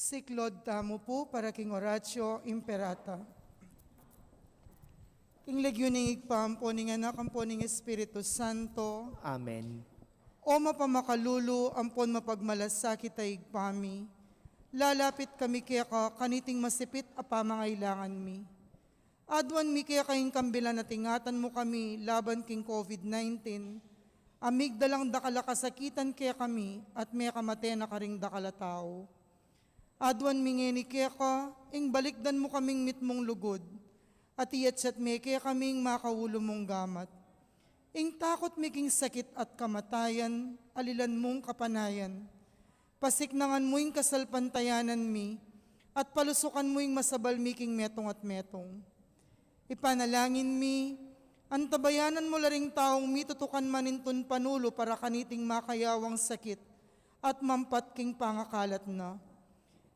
Siklod tamo po para king Oratio Imperata. King Legyuning igpampo ning anak ampo ning Espiritu Santo. Amen. O mapamakalulu ampon mapagmalasakit ay igpami. Lalapit kami kaya ka kaniting masipit apamangailangan mi. Adwan mi kaya kayong kambilan at ingatan mo kami laban king COVID-19. Amig dalang dakala kasakitan kaya kami at may kamate na karing dakala tao. Adwan mingeni kaya ka, ing balikdan mo kaming mitmong lugod, at iyat me kaya kaming makaulo mong gamat. Ing takot miking sakit at kamatayan, alilan mong kapanayan. Pasiknangan mo ing kasalpantayanan mi, at palusukan mo ing masabal miking metong at metong. Ipanalangin mi, antabayanan mo laring taong mitutukan manintun panulo para kaniting makayawang sakit, at mampat king pangakalat na.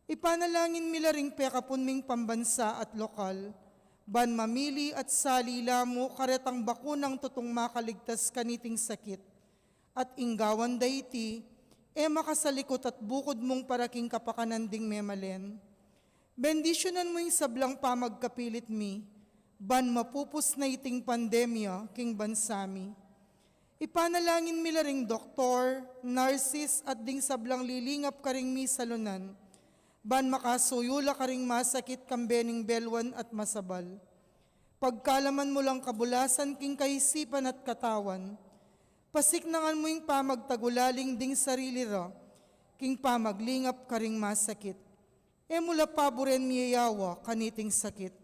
Ipanalangin mi laring pekapun ming pambansa at lokal, ban mamili at salila mo karetang bakunang tutong makaligtas kaniting sakit, at inggawan dayti, makasalikot at bukod mong paraking kapakananding memalen. Bendisyonan mo yung sablang pamagkapilit mi, ban mapupus na iting pandemya king bansami. Ipanalangin mi laring doktor, nurses at ding sablang lilingap karing mi salunan, ban makasuyula karing masakit kambening belwan at masabal. Pagkalaman mo lang kabulasan king kaisipan at katawan, pasiknangan mo yung pamagtagulaling ding sarili ra, king pamaglingap karing masakit. Mula paboren miyayawa kaniting sakit.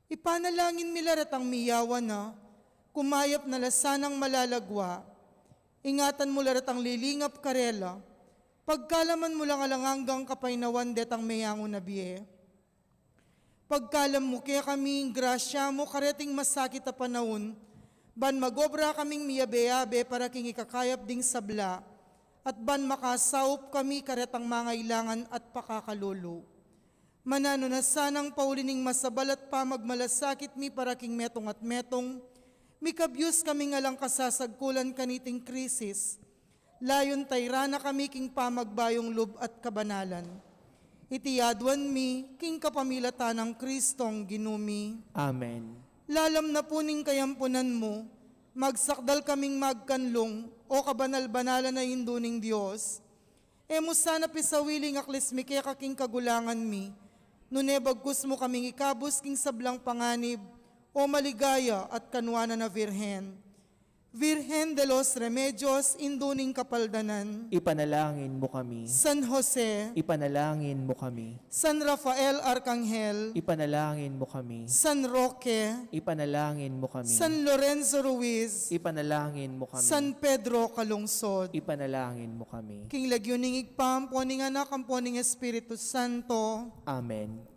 Ipanalangin milaratang miyawa na, kumayap na lasanang malalagwa, ingatan mo laratang lilingap karela, pagkalaman mo lang alanganggang kapainawan detang mayango na biye. Pagkalam mo kaya kaming grasya mo kareting masakit a panahon, ban magobra kaming miyabe-yabe para king ikakayap ding sabla, at ban makasaup kami karetang mangailangan at pakakalulo. Manano na sanang paulining masabal at pamagmalasakit mi para king metong at metong, mikabyus kami nga lang kasasagkulan kaniting krisis, layon tayrana kami king pamagbayong lub at kabanalan. Itiyadwan mi, king kapamilatan ng Kristong ginumi. Amen. Lalam na puning kayampunan mo, magsakdal kaming magkanlong, o kabanal-banalan na induning Diyos. Mo sana pisawiling aklis mi kaya kaking kagulangan mi, nunebagkus mo kaming ikabus king sablang panganib, o maligaya at kanwana na Virhen. Virhen de los Remedios, induning kapaldanan. Ipanalangin mo kami. San Jose, Ipanalangin mo kami. San Rafael Arcangel, Ipanalangin mo kami. San Roque, Ipanalangin mo kami. San Lorenzo Ruiz, Ipanalangin mo kami. San Pedro Calungsod, Ipanalangin mo kami. King Legyuning igpam, poning anak ang poning Espiritu Santo. Amen.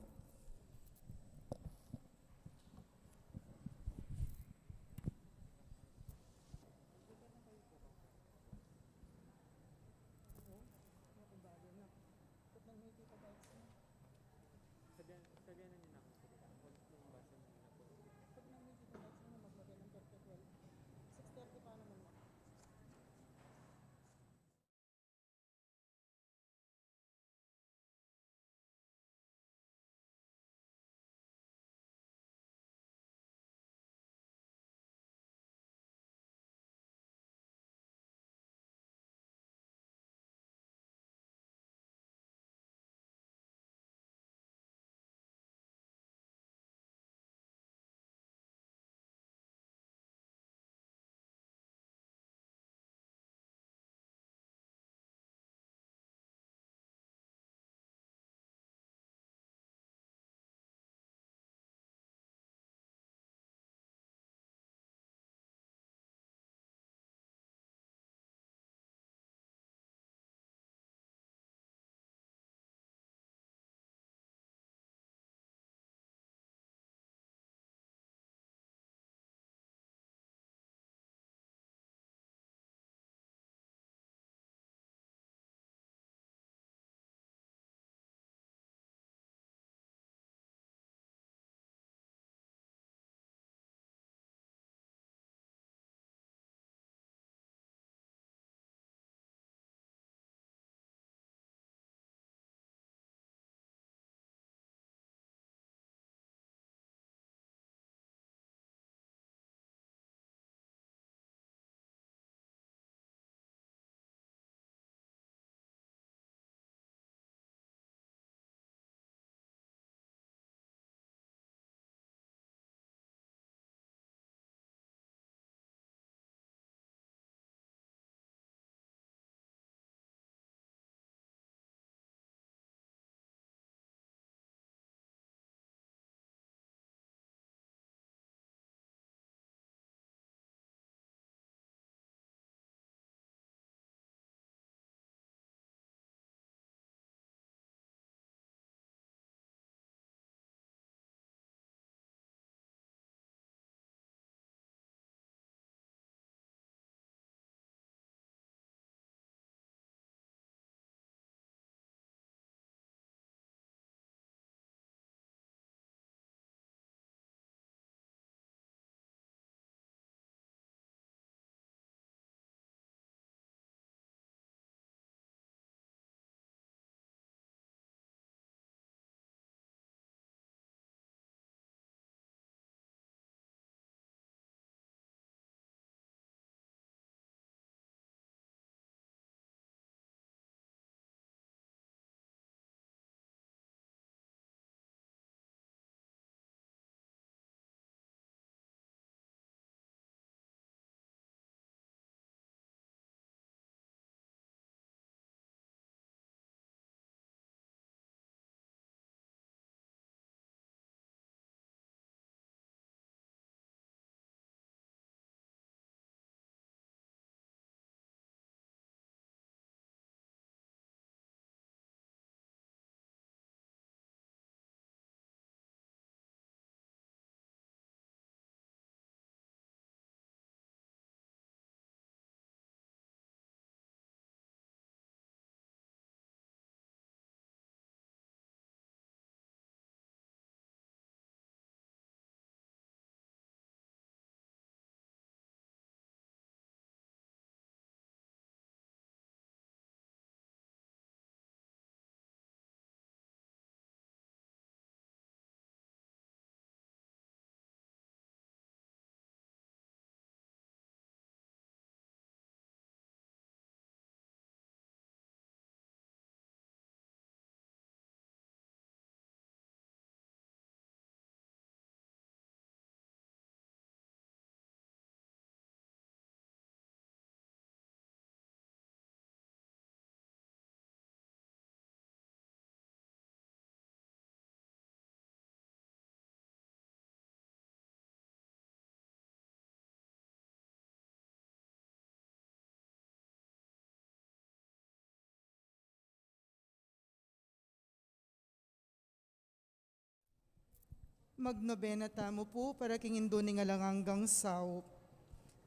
Magnobena tamo po para kingindo ni nga lang hanggang sao.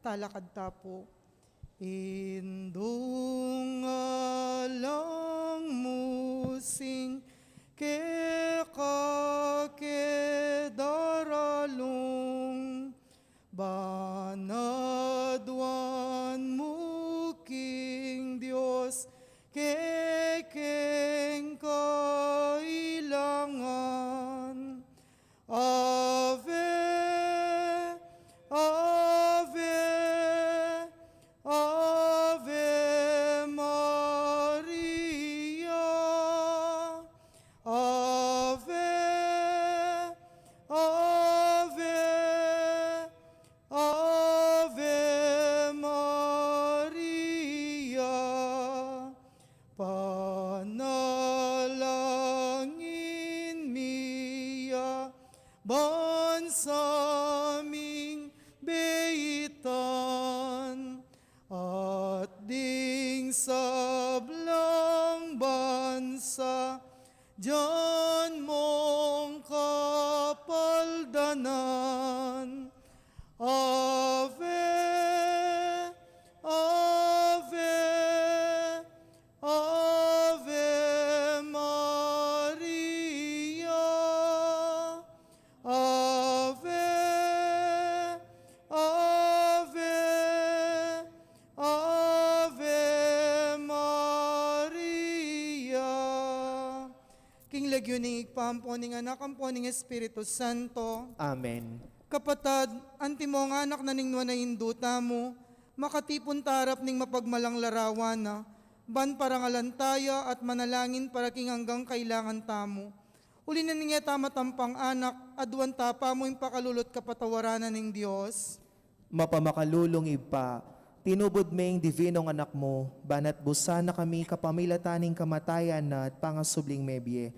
Talakad ta po. Indong alang musing ke daralong banadwan muking Diyos kekeng kailangan. Ave, Ave, Ave Maria. Ave, Ave, Ave Maria. Panalangin niya bansaming beitan at ding sablang bansa diyan mong kapaldanan. Ave, Ave, Ave Maria. Ave, Ave, Ave Maria. King Leguning igpamponing anak amponing Espiritu Santo. Amen. Kapatad, anti mo nga anak na ningwa na induta mo, makatipon tarap ning mapagmalang larawan na, ban parangalantaya at manalangin para king hanggang kailangan tamo. Uli na niya tamatampang anak, aduan tapa mo yung pakalulot kapatawaranan ng Diyos. Mapamakalulong iba, tinubod may divinong anak mo, banat busa na kami kapamilataning kamatayan na at pangasubling mebye,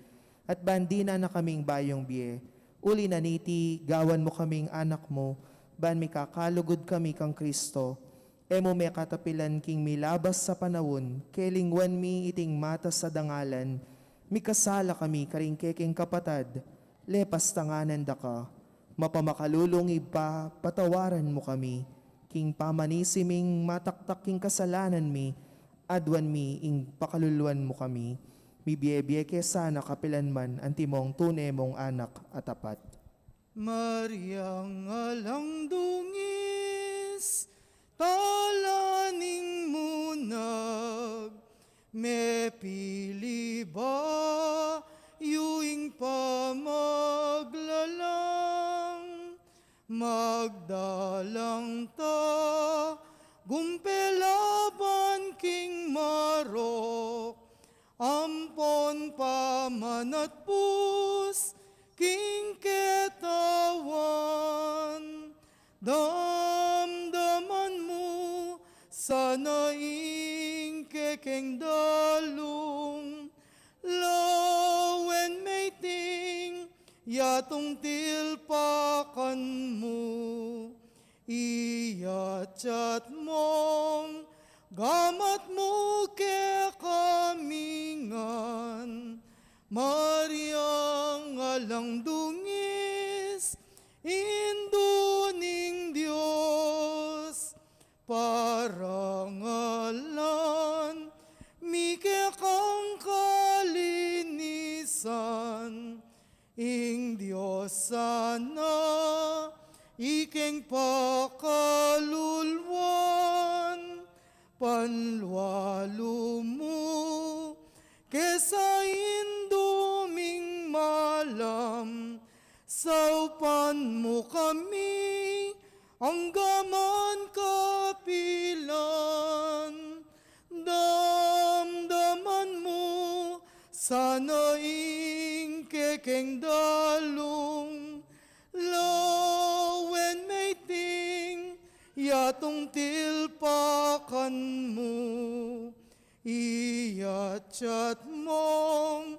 at bandina na kaming bayong biye. Uli na niti, gawan mo kaming anak mo, ban mi kakalugod kami kang Kristo. Emo may katapilan king milabas sa panawon, kelingwan mi iting mata sa dangalan, mikasala kami karing keking kapatad, lepas tanganan da ka. Mapamakalulong iba, patawaran mo kami, king pamanisiming mataktak king kasalanan mi, adwan mi ing pakaluluan mo kami. Bibiyebye sana kapilan man antimong tunay mong anak at tapat. Mariang alang dungis, talaning munag, me pili ba yuing pamaglalang, magdalang ta, gumpelaban king marok, ampon pamanat pus, king ketawan, damdaman mo, sana ing kekeng dalong, lawen maiting, yatong tilpakan mo, iyachat mong, gamat mo ke kamingan, Mariang alang dungis, induning Diyos, parangalan, mike kang kalinisan, ing Diyos sana, ikeng pakalulwan, panlualo mo, kesa induming malam, saupan mo kami, ang gaman kapilan, damdaman mo, sana ing kekeng dalong, lawen maiting, yatong tilpakan mo, iyachat mong,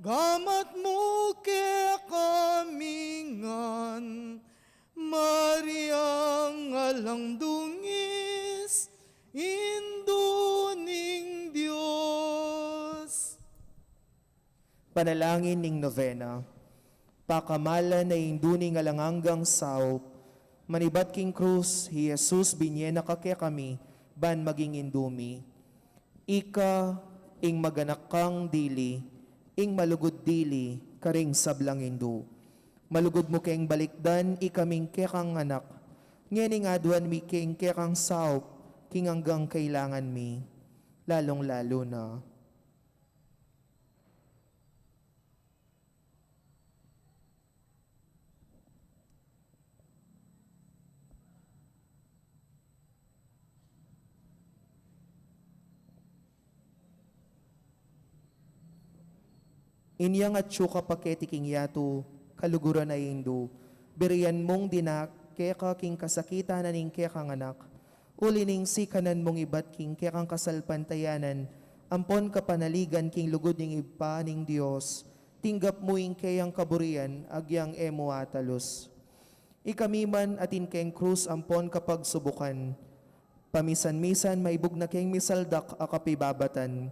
gamat mo ke kamingan, Mariang alang dungis, induning Diyos. Panalangin ning novena. Pakamala na induni nga langanggang saup. Manibat king krus, hi Jesus binyena ka kaya kami, ban maging indumi. Ika, ing maganak kang dili, ing malugod dili, karing sablang indu. Malugod mo keng balikdan, ikaming kekang anak. Ngening aduan mi keng kekang saup, king hanggang kailangan mi. Lalong-lalo na. Inyang at syuka paketiking yato, kaluguran na indu, berian mong dinak, keka king kasakitan na ning kekang anak, ulining sikanan mong ibat king kekang kasalpantayanan, ampon kapanaligan king lugod ning ipa ning Diyos, tinggap mo ing kayang kaburian, agyang emo atalos. Ikamiman atin keng krus ampon kapag subukan, pamisan-misan maibog na keng misaldak akapibabatan,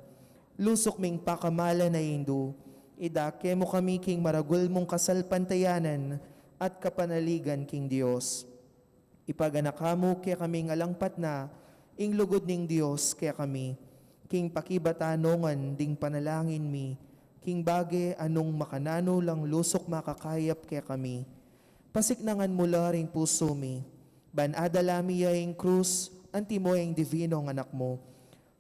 lusok ming pakamala na indu, idake mo kami king maragul mong kasalpantayanan at kapanaligan king Dios. Ipaganak mo kaya kami ngalangpat na, ing lugod ning Dios kaya kami, king pakibatanongan ding panalangin mi, king bage anong makanano lang lusok makakayap kaya kami. Pasiknangan mula ring puso mi, ban adalami yaing krus, anti mo yung divino ng anak mo.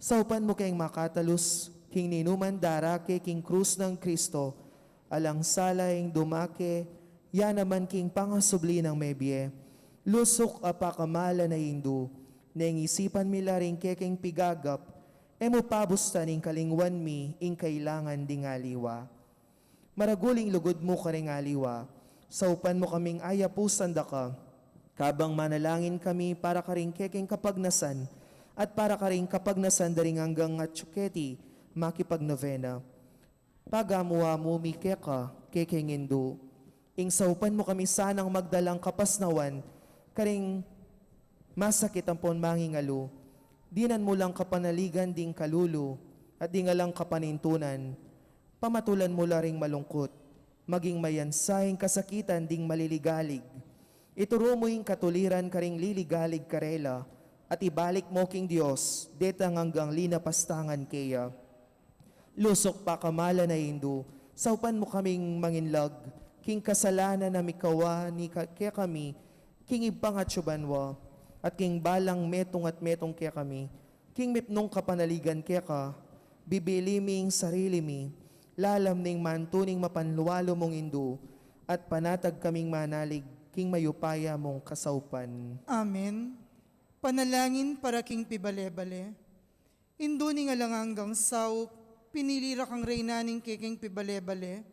Saupan mo kayong makatalus, king ninuman darake king krus ng Kristo, alang salayng dumake, ya naman king pangasubli ng mebye, lusok apakamala na hindu, nang isipan mila ring keking pigagap, emo pabusta ning kalingwan mi, ing kailangan ding aliwa. Maraguling lugod mo ka ring aliwa, saupan mo kaming ayapusan da ka, kabang manalangin kami para ka ring keking kapagnasan, at para ka ring kapagnasan daring hanggang at tsuketi, makipagnovena. Pagamuha mo mi keka, kekengindo. Ing saupan mo kami sanang magdalang kapasnawan, karing masakit ang pon mangingalo. Dinan mo lang kapanaligan ding kalulo, at di nga lang kapanintunan. Pamatulan mo laring malungkot, maging mayansayang kasakitan ding maliligalig. Ituro mo yung katuliran karing liligalig karela, at ibalik mo king Diyos, detang hanggang linapastangan kaya. Lusok pa kamala na hindu, saupan mo kaming manginlag, king kasalanan na mikawa ni kaya kami, king ipangatsubanwa, at king balang metong at metong kaya kami, king mipnong kapanaligan kaya ka, bibiliming sarili mi, lalam ning mantuning mapanluwalo mong hindu, at panatag kaming manalig, king mayupaya mong kasaupan. Amen. Panalangin para king pibalebale. Induni nga lang hanggang saup, pinilira kang reynaning keking pibalebale.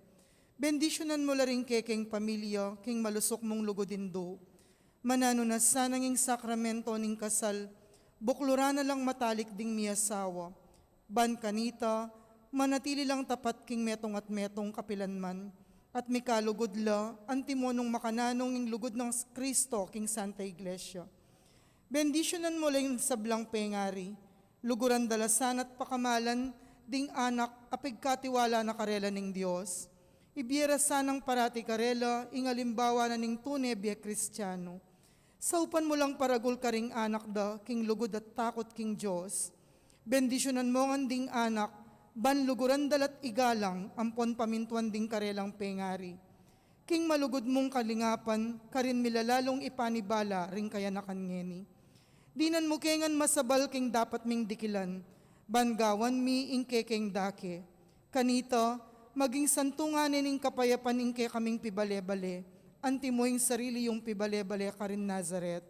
Bendisyonan mo laring keking pamilya, king malusok mong lugodindo. Manano na sananging sakramento ning kasal, buklura na lang matalik ding miyasawa. Ban kanita, manatili lang tapat king metong at metong kapilanman. At mikalugod la, antimonong makananong ing lugod ng Kristo king Santa Iglesia. Bendisyonan mo lang sablang pengari, luguran dalasan at pakamalan, ding anak apigkatiwala na karela ning Dios. Ibiyera sanang parati karela, ingalimbawa na ning tunebye Kristiyano. Saupan mo lang paragul karing anak da, king lugod at takot king Diyos. Bendisyonan mo ang ding anak, ban luguran dalat igalang, ampon pamintuan ding karelang pengari. King malugod mong kalingapan, karin milalalong ipanibala, ring kaya nakangeni. Dinan mo kengan masabal king dapat ming dikilan, bangawan mi ingkekeng dake. Kanito, maging santunganin ing kapayapan ingke kaming pibalebale, anti mo ing sarili yung pibalebale karin Nazaret.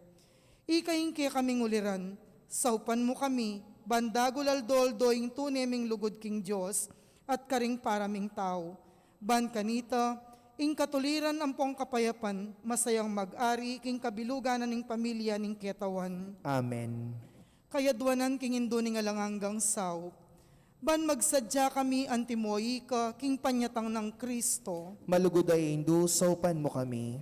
Ika ingke kaming uliran, saupan mo kami, bandagol aldoldo ing tuneming lugod king Diyos, at karing paraming tao. Ban kanito, ing katuliran ampong kapayapan, masayang mag-ari king kabilugan ning pamilya ning ketawan. Amen. Kayadwanan king induni nga lang hanggang saup. Ban magsadya kami antimoy ka king panyatang ng Kristo. Malugod ay hindu, saupan mo kami.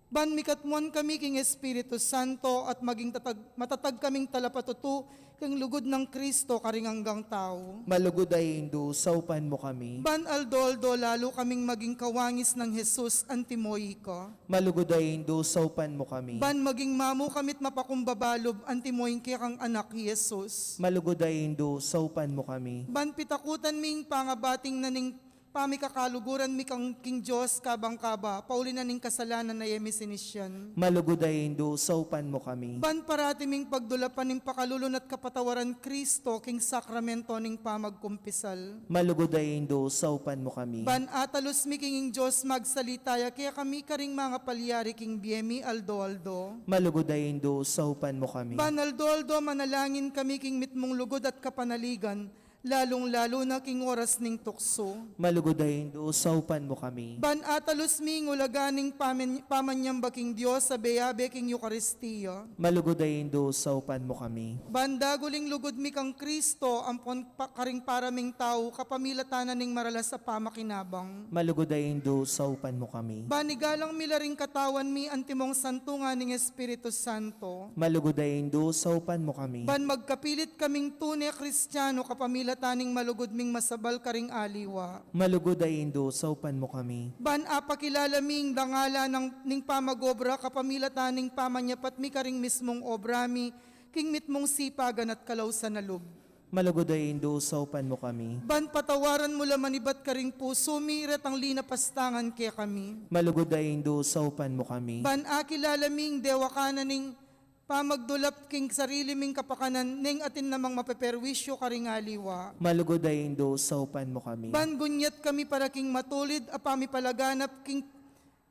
Ban mikatmuan kami king Espiritu Santo at maging matatag kaming talapatutu king lugod ng Kristo karing hanggang tao. Malugod ay Indo, saupan mo kami. Ban aldo-aldo lalo kaming maging kawangis ng Jesus antimoy ko. Malugod ay Indo, saupan mo kami. Ban maging mamu kamit mapakumbabalob antimoy kang anak Jesus. Malugod ay Indo, saupan mo kami. Ban pitakutan ming pangabating naning pamikakaluguran mi kang King Diyos kabang kaba, pauli na ning kasalanan na yemi sinisyan. Malugod ay Indo, saupan mo kami. Ban parati ming pagdulapan ning pakalulun at kapatawaran Kristo king sakramento ning pamagkumpisal. Malugod ay Indo, saupan mo kami. Ban atalos mi king Diyos magsalitaya kaya kami karing mga palyari king biemi aldo-aldo. Malugod ay Indo, saupan mo kami. Ban aldo-aldo manalangin kami king mitmong lugod at kapanaligan, lalong-lalo na king oras ning tukso. Malugod ay Indo, saupan mo kami. Ban atalos mi ngulaganing pamanyamba king Diyos sa beyabe king Eucharistia. Malugod ay Indo, saupan mo kami. Ban daguling lugod mi kang Kristo, ampon karing paraming tao, kapamilatanan ning maralas sa pamakinabang. Malugod ay Indo, saupan mo kami. Ban igalang milaring katawan mi antimong santungan ning Espiritu Santo. Malugod ay Indo, saupan mo kami. Ban magkapilit kaming tunay Kristiyano, kapamilataning malugod ming masabal karing aliwa. Malugod ay Indo, saupan mo kami. Ban apakilala ming dangala ning pamagobra, kapamilataning pamanyapat mi karing mismong obra mi, king mitmong sipagan at kalawsan na loob. Malugod ay Indo, saupan mo kami. Ban patawaran mo laman ibat karing puso mi, retang linapastangan kaya kami. Malugod ay Indo, saupan mo kami. Ban akilala ming dewa kanan ning pamagdulap king sarili ming kapakanan, ning atin namang mapeperwisyo karing aliwa. Malugod ay Indo, saupan mo kami. Ban gunyat kami para king matulid, apami palaganap king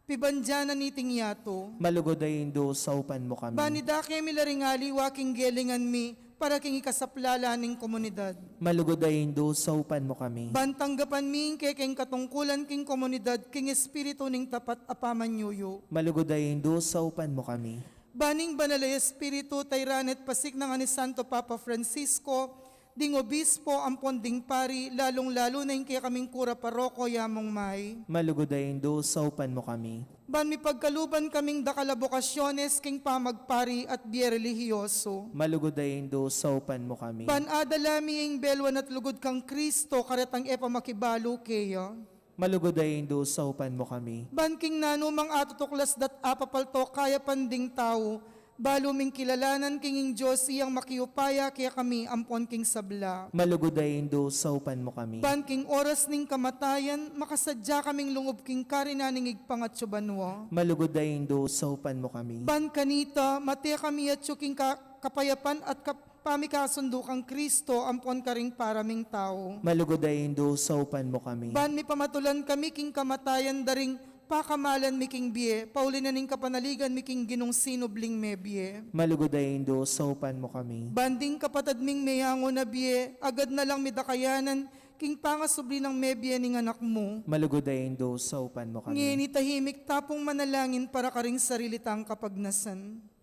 pibanjana niting yato. Malugod ay Indo, saupan mo kami. Banida kemi laring aliwa king gelingan mi, para king ikasaplala ning komunidad. Malugod ay Indo, saupan mo kami. Ban tanggapan mi king katungkulan king komunidad, king espiritu ning tapat apamanyuyo. Malugod ay Indo, saupan mo kami. Baning banalay espiritu tayranet pasik ng ni Santo Papa Francisco, ding obispo ampon ding pari, lalong-lalo na yung kaya kaming kura paroko yamong may. Malugod ay Indo, saupan mo kami. Ban mi pagkaluban kaming dakalabokasyones king pamagpari at biyerelihiyoso. Malugod ay Indo, saupan mo kami. Ban adalami ing belwan at lugod kang Kristo, karetang epa makibalo kaya. Malugod ay Indo, saupan mo kami. Ban king nanumang atutuklas dat apapalto kaya panding tao, balo ming kilalanan kinging Diyos iyang makiupaya kaya kami ampon king sabla. Malugod ay Indo, saupan mo kami. Ban king oras ning kamatayan, makasadya kaming lungob king karinaning igpangatsubanwa. Malugod ay Indo, saupan mo kami. Ban kanita, mati kami at king kapayapan at pamikasundo kang Kristo, ampon karing paraming tao. Malugod ay Indo, saupan mo kami. Ban mi pamatulan kami king kamatayan daring pakamalan mi king biye, pauli na ning kapanaligan mi king ginong sinubling me biye. Malugod ay Indo, saupan mo kami. Banding kapatad ming mayango na biye, agad na lang midakayanan, king pangasubli ng me biye ning anak mo. Malugod ay Indo, saupan mo kami. Ngini tahimik tapong manalangin para karing sarilitang kapagnasan.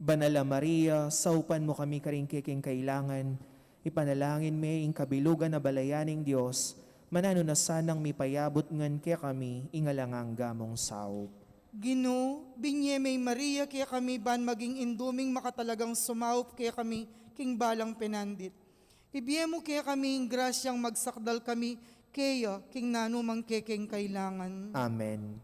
Banala Maria, saupan mo kami karing kiking kailangan, ipanalangin me ing kabilugan na balayaning Diyos, manano na sanang mipayabot ngan kaya kami, ingalangang gamong sao. Gino, binye may Maria kaya kami ban maging induming makatalagang sumaup kaya kami king balang penandit. Ibiye mo kaya kami ing grasyang magsakdal kami kaya king nanumang kiking kailangan. Amen.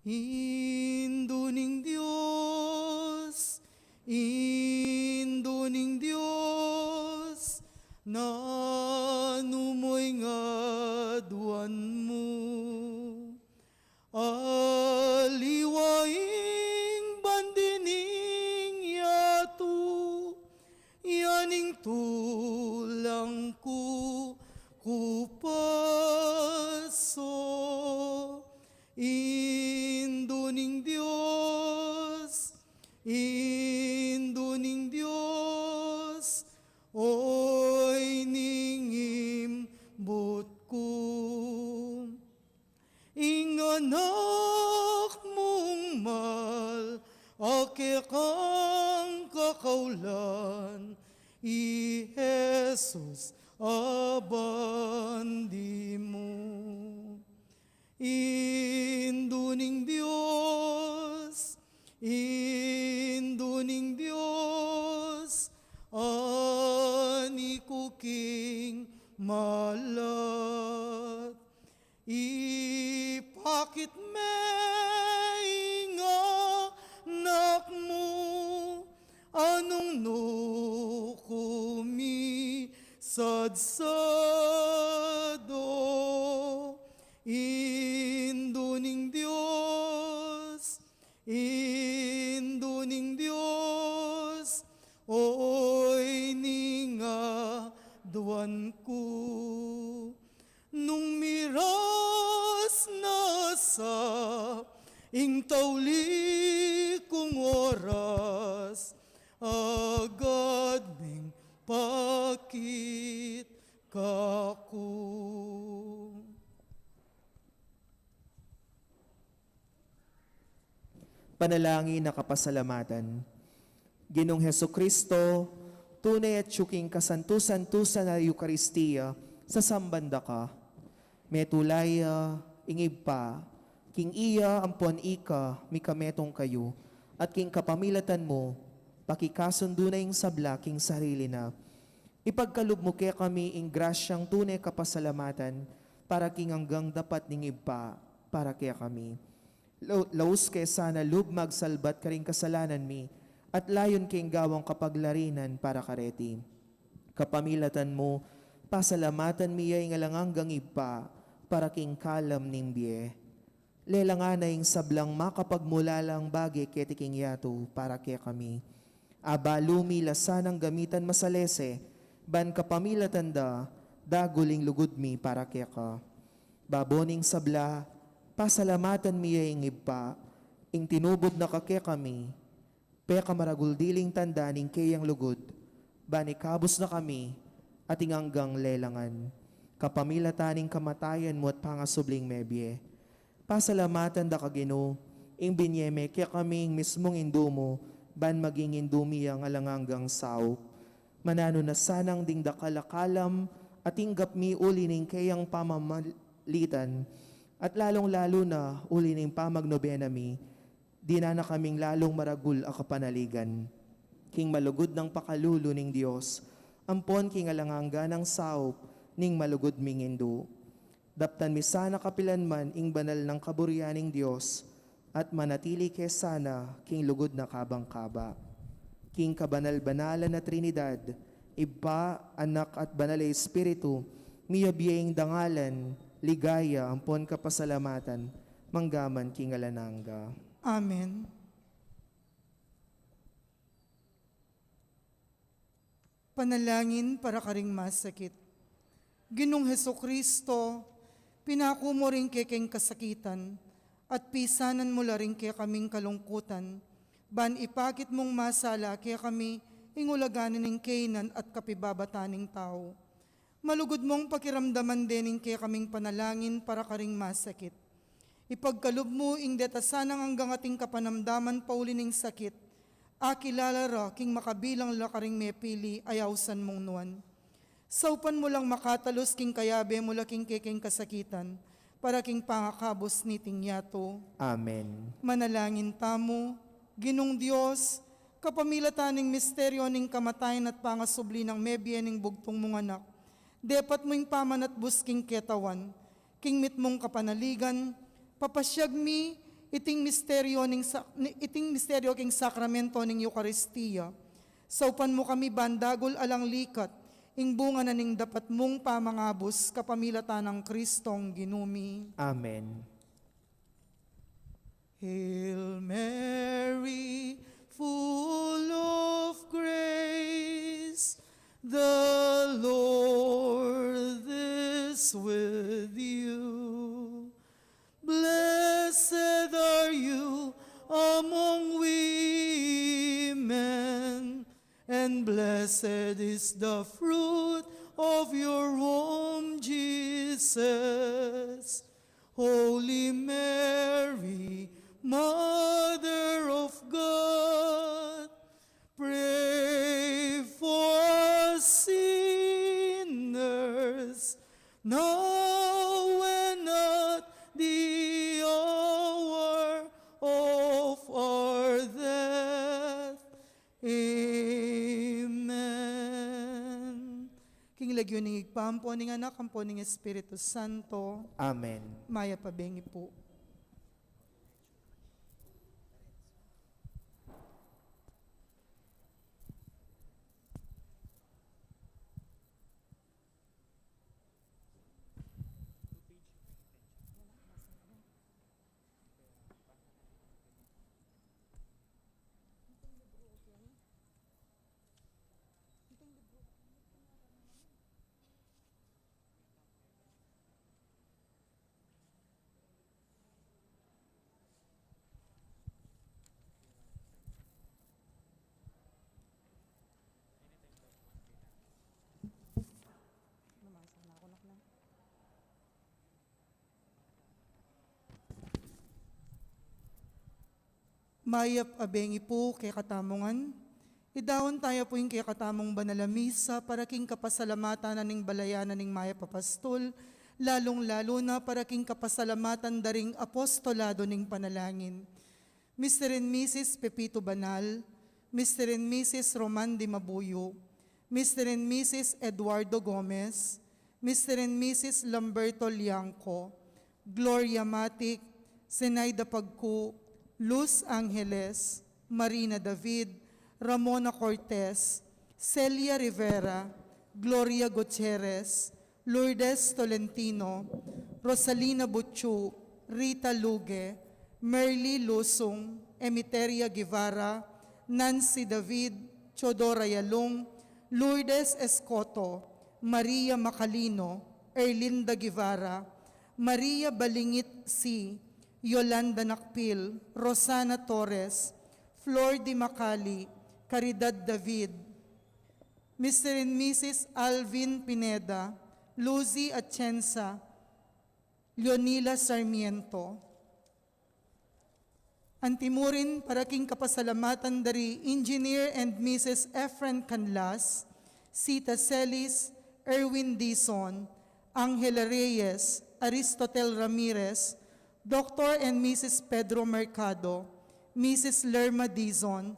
Induning Diyos, induning Diyos, nanumoy nga duwan mo. Aliwaing bandining yato, yaning tulang ku kupaso. Induning Diyos, kang kakaulan, I Jesus abandi mo. Induning Diyos, ani kuking malat, ipakit nga anak mo, anong no kumi sadsado, Induning Diyos, oy ninga duwan ko, nung miras na sa ingtawli kong oras, agad ning pakit kako. Panalangin na kapasalamatan. Ginong Hesukristo, tunay at tsuking kasantusan-tusan na Eukaristiya, sa sambanda ka. Metulaya, ingib pa, king iya ampon ika, mikametong kayo, at king kapamilatan mo, pakikasundo na ing sabla king sarili na. Ipagkalub mo kaya kami ing grasyang tunay kapasalamatan, para king hanggang dapat ningib pa, para kaya kami. Laus kaya sana lub magsalbat ka rin kasalanan mi, at layon kayong gawang kapaglarinan para kareti. Kapamilatan mo, pasalamatan miya ing alanganggang ipa, para king kalam nimbye. Lelangan na ing sablang makapagmulalang bagay ketiking yato, para kaya kami. Abalumi lasanang gamitan masalese, ban kapamilatan da, daguling lugod mi para kaya ka. Baboning sabla, pasalamatan miya ing ipa, ing tinubod na kake kami, peka maraguldiling tanda ning kayang lugod, banikabos na kami, at inganggang lelangan. Kapamilataning kamatayan mo at pangasubling mebye. Pasalamatan da kagino, ing binyeme kaya kaming mismong indumo, ban maging indumi ang alanganggang sao. Manano na sanang ding dakalakalam, at inggap mi uli ning kayang pamamalitan, at lalong-lalo na uli ning pamagnobena mi, di na kaming lalong maragul a kapanaligan. King malugod ng pakalulo ning Diyos, ampon king alangangga ng saup, ning malugod ming indo. Daptan mi sana kapilan man ing banal ng kaburianing Diyos, at manatili kesana king lugod na kabang-kaba. King kabanal-banalan na Trinidad, Iba, Anak at Banal na Espiritu, miyabiyeng dangalan, ligaya, ampon kapasalamatan, manggaman king alanangga. Amen. Panalangin para karing masakit. Ginong Hesukristo, pinako mo rin kekeng kasakitan, at pisanan mo la rin kaya kaming kalungkutan, ban ipakit mong masala kaya kami ingulaganin ng kainan at kapibabataning tao. Malugod mong pakiramdaman din kaya kaming panalangin para karing masakit. Ipagkalub mo ing detasanang hanggang ating kapanamdaman pauli ning sakit, akilala ra king makabilang la karing mepili ayawsan mong nuan. Saupan mo lang makatalos king kayabe mo la king kekeng kasakitan, para king pangakabos niting yato. Amen. Manalangin tamo, Ginong Diyos, kapamilataning misteryo ning kamatayan at pangasubli ng mebye ning bugtong mong anak, depat mo ing pamanat busking ketawan, king mit mong kapanaligan, papasyag mi iting misteryo king sakramento ning Eukaristiya. Saupan mo kami bandagol alang likat, ing bunga na ning dapat mong pamangabos kapamilatan ng Kristong ginumi. Amen. Hail Mary, full of grace, the Lord is with you. Blessed are you among women, and blessed is the fruit of your womb, Jesus. Holy Mary, Mother of God, ilagyo ning igpampo ning anak, ampo ning Espiritu Santo, Amen. maya pabengi po. Mayap abengi po kay katamongan. Idawon tayo po yung kay katamong banalamisa para king kapasalamatan na ning balayanan ning mayap apastol, lalong-lalo na para king kapasalamatan daring apostolado ning panalangin. Mr. and Mrs. Pepito Banal, Mr. and Mrs. Roman Di Mabuyo, Mr. and Mrs. Eduardo Gomez, Mr. and Mrs. Lamberto Liangco, Gloria Matic, Zenaida Pagku, Luz Angeles, Marina David, Ramona Cortez, Celia Rivera, Gloria Gutierrez, Lourdes Tolentino, Rosalina Butchu, Rita Luge, Merly Lusong, Emiteria Guevara, Nancy David, Chodora Yalong, Lourdes Escoto, Maria Macalino, Erlinda Guevara, Maria Balingit C., Yolanda Nakpil, Rosana Torres, Flor Di Macali, Caridad David, Mr. and Mrs. Alvin Pineda, Lucy Atienza, Leonila Sarmiento. Antimurin para king kapasalamatan dari Engineer and Mrs. Efren Canlas, Sita Celis, Erwin Dizon, Angela Reyes, Aristotel Ramirez, Dr. and Mrs. Pedro Mercado, Mrs. Lerma Dizon,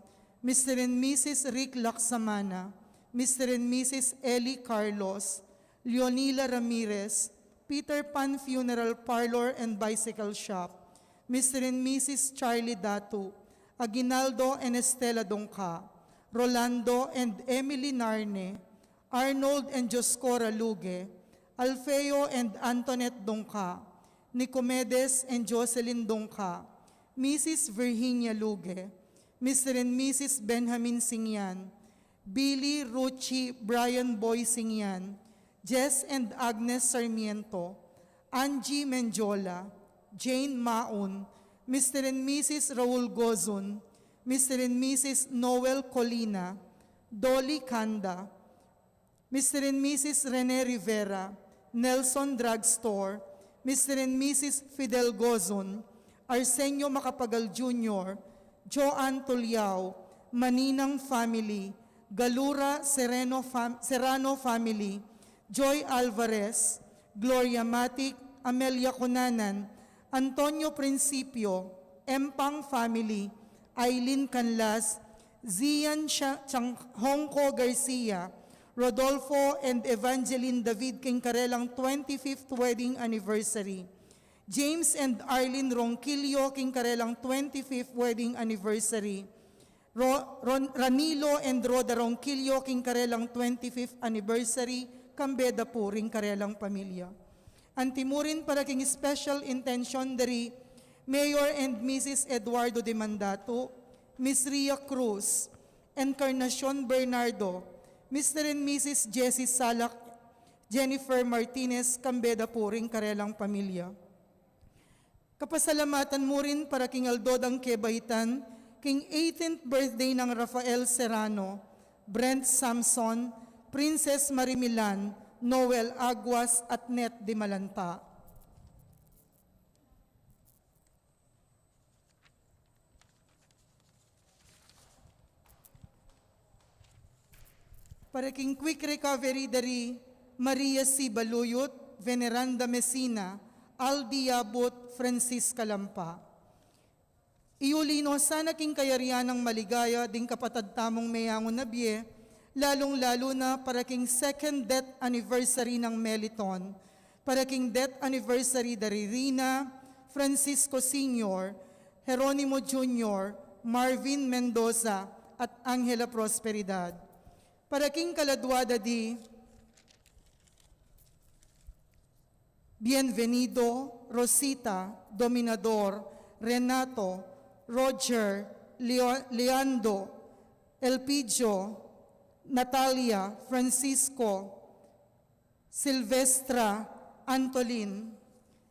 Mr. and Mrs. Rick Laksamana, Mr. and Mrs. Ellie Carlos, Leonila Ramirez, Peter Pan Funeral Parlor and Bicycle Shop, Mr. and Mrs. Charlie Datu, Aguinaldo and Estela Dongka, Rolando and Emily Narne, Arnold and Joscora Luge, Alfeo and Antoinette Dongka, Nicomedes and Jocelyn Dongka, Mrs. Virginia Luge, Mr. and Mrs. Benjamin Singyan, Billy, Ruchi, Brian Boy Singyan, Jess and Agnes Sarmiento, Angie Menjola, Jane Maun, Mr. and Mrs. Raul Gozun, Mr. and Mrs. Noel Colina, Dolly Kanda, Mr. and Mrs. Rene Rivera, Nelson Drugstore, Mr. and Mrs. Fidel Gozon, Arsenio Macapagal Jr., Joanne Tulyao, Maninang Family, Galura Serrano Family, Joy Alvarez, Gloria Matic, Amelia Cunanan, Antonio Principio, Empang Family, Aileen Canlas, Zian Hongko Garcia, Rodolfo and Evangeline David Kincarelang 25th wedding anniversary. James and Arlene Ronquillo Kincarelang 25th wedding anniversary. Ranilo and Roda Ronquillo Kincarelang 25th anniversary. Kambeda po ring karelang pamilya. Antimurin para king special intention dari Mayor and Mrs. Eduardo de Mandato, Miss Ria Cruz, Encarnacion Bernardo, Mr. and Mrs. Jessie Salak, Jennifer Martinez, Kambeda po ring karelang pamilya. Kapasalamatan mo rin para king Aldodang Kebaitan, king 18th birthday ng Rafael Serrano, Brent Samson, Princess Marimilan, Noel Aguas at Net de Malanta. Para king quick recovery dari Maria C. Baluyot, Veneranda Messina, Aldi Yabot, Francisca Lampa. Iulino sana king kayarian ng maligaya ding kapatad tamong mayangon na biye, lalong-lalo na para king second death anniversary ng Meliton, para king death anniversary dari Rina, Francisco Sr., Jeronimo Jr., Marvin Mendoza, at Angela Prosperidad. Para king kaladwada di Bienvenido, Rosita, Dominador, Renato, Roger, Leandro, Elpidio, Natalia, Francisco, Silvestra, Antolin,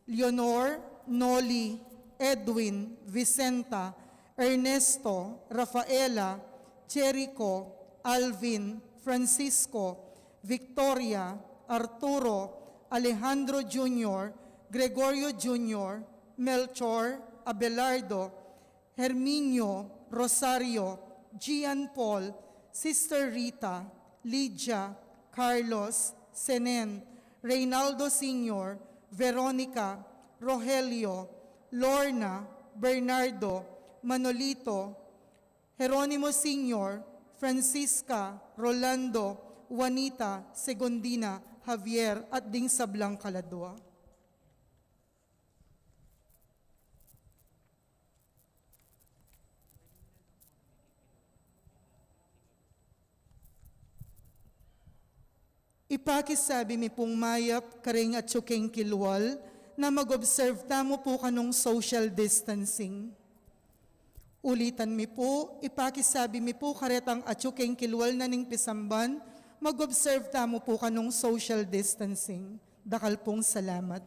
Leonor, Noli, Edwin, Vicenta, Ernesto, Rafaela, Jericho, Alvin, Francisco, Victoria, Arturo, Alejandro Jr., Gregorio Jr., Melchor, Abelardo, Herminio, Rosario, Gian Paul, Sister Rita, Lydia, Carlos, Senen, Reynaldo Sr., Veronica, Rogelio, Lorna, Bernardo, Manolito, Jeronimo Sr., Francisca, Rolando, Juanita, Segundina, Javier, at ding sablang kaladwa. Ipakisabi mi pong mayap karing at tsukeng kilwal na mag-observe tamo po kanong social distancing. Ulitan mi po, ipakisabi mi po karetang at tsukeng kilwal na ning pisamban, mag-observe tamo po kanong social distancing. Dakal pong salamat.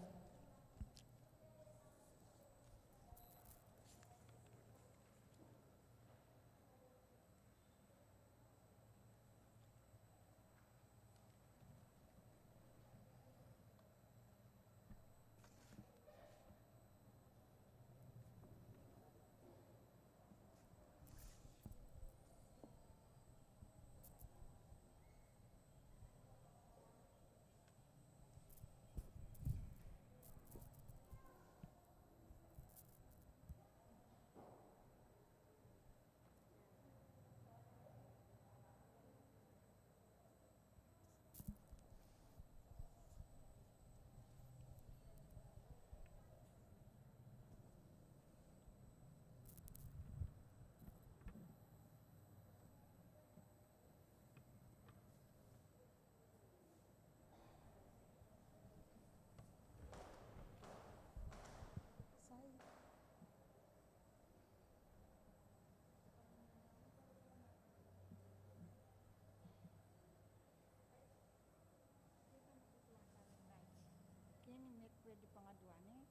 Pwede pa nga duwan eh.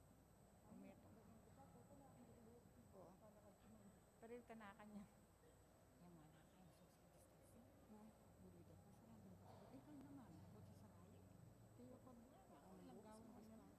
Pero yung tanakan niya. Yung mga nakain social distancing. Buli daw pa sarado ba? Ikaw naman, buti sa kayo. Kaya pa ba? Ang langgawin mo naman.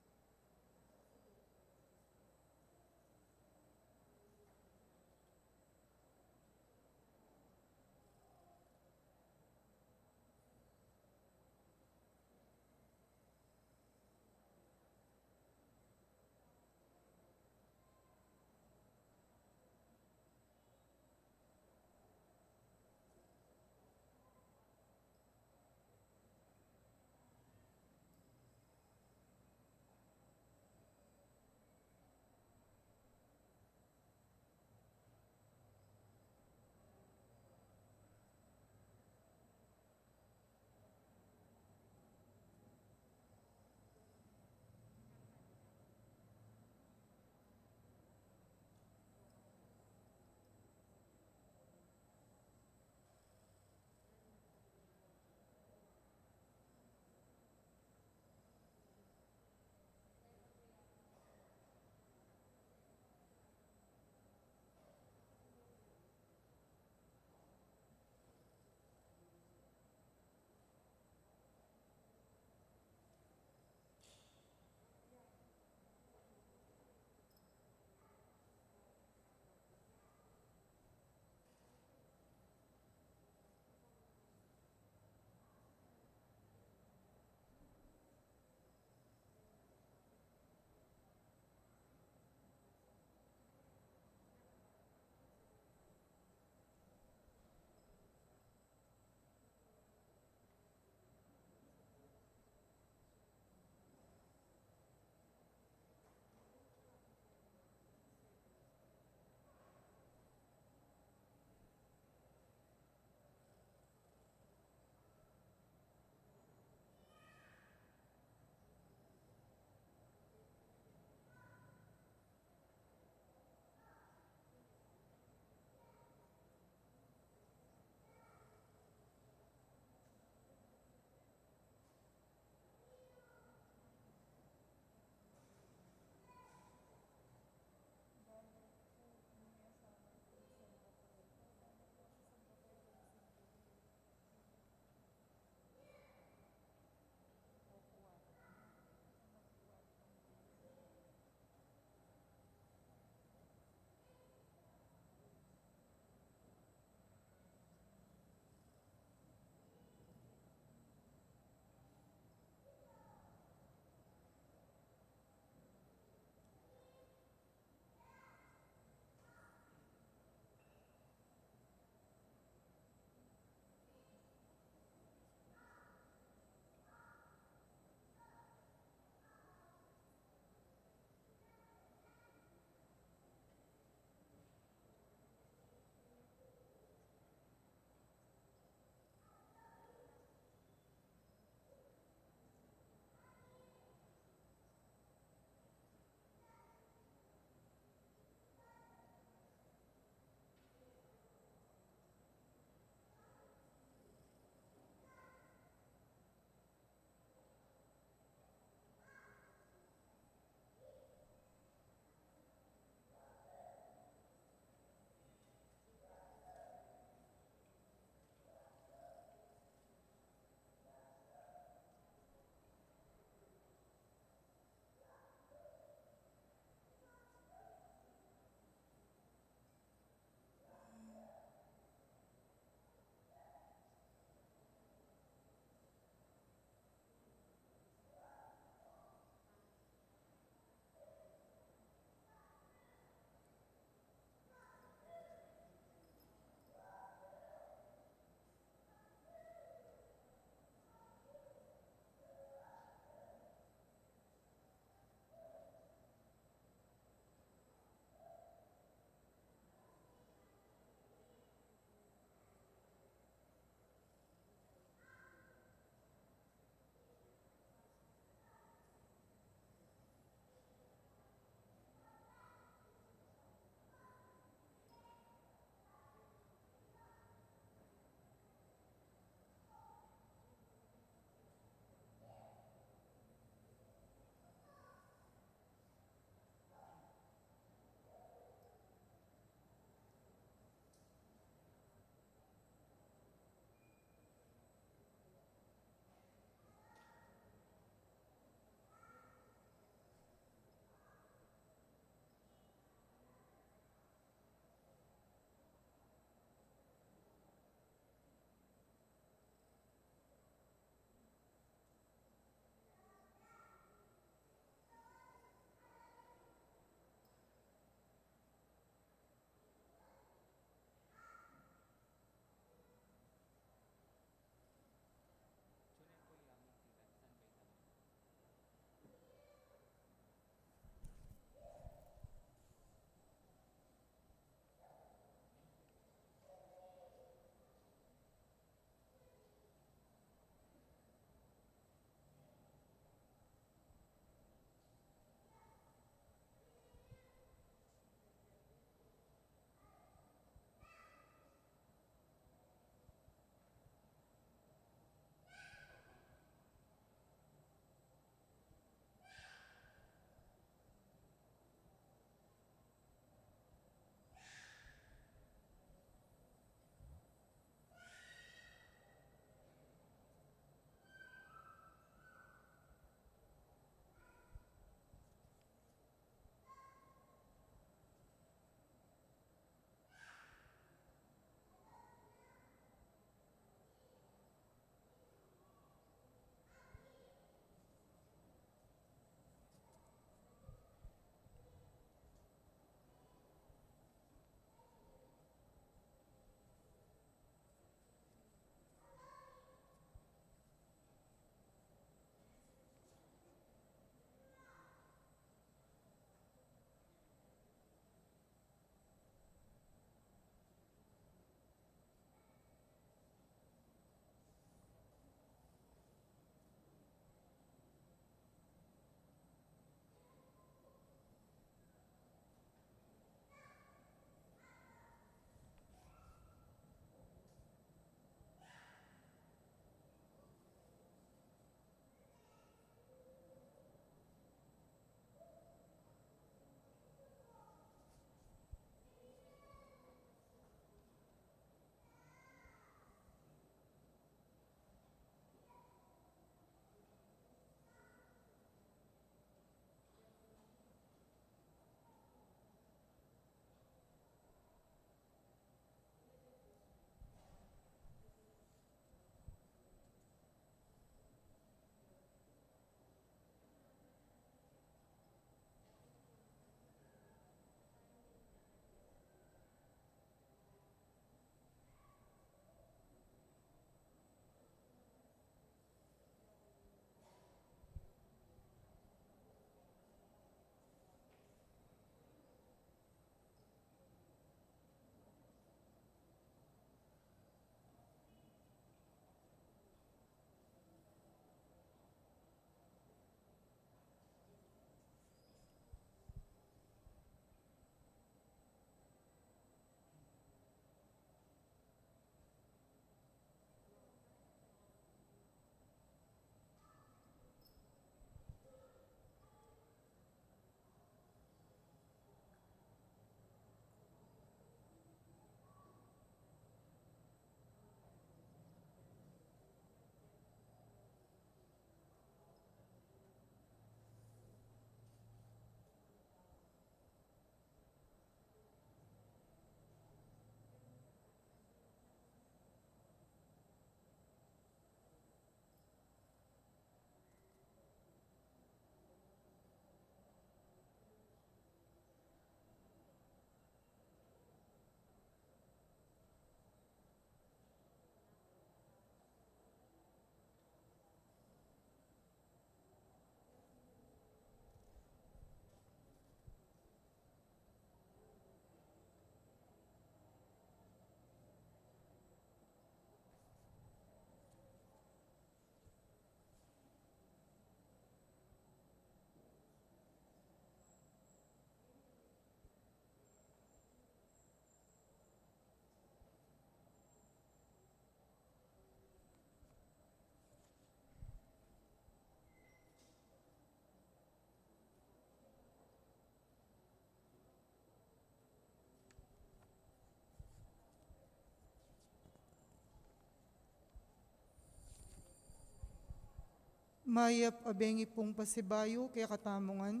mayap abengi pong pasibayo kaya katamongan.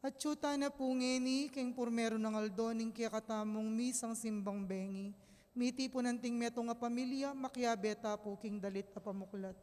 At syuta na po ngeni, keng purmero ng aldoning kaya katamong misang simbang bengi. Miti po nanting meto nga pamilya, makyabeta po king dalit a pamuklat.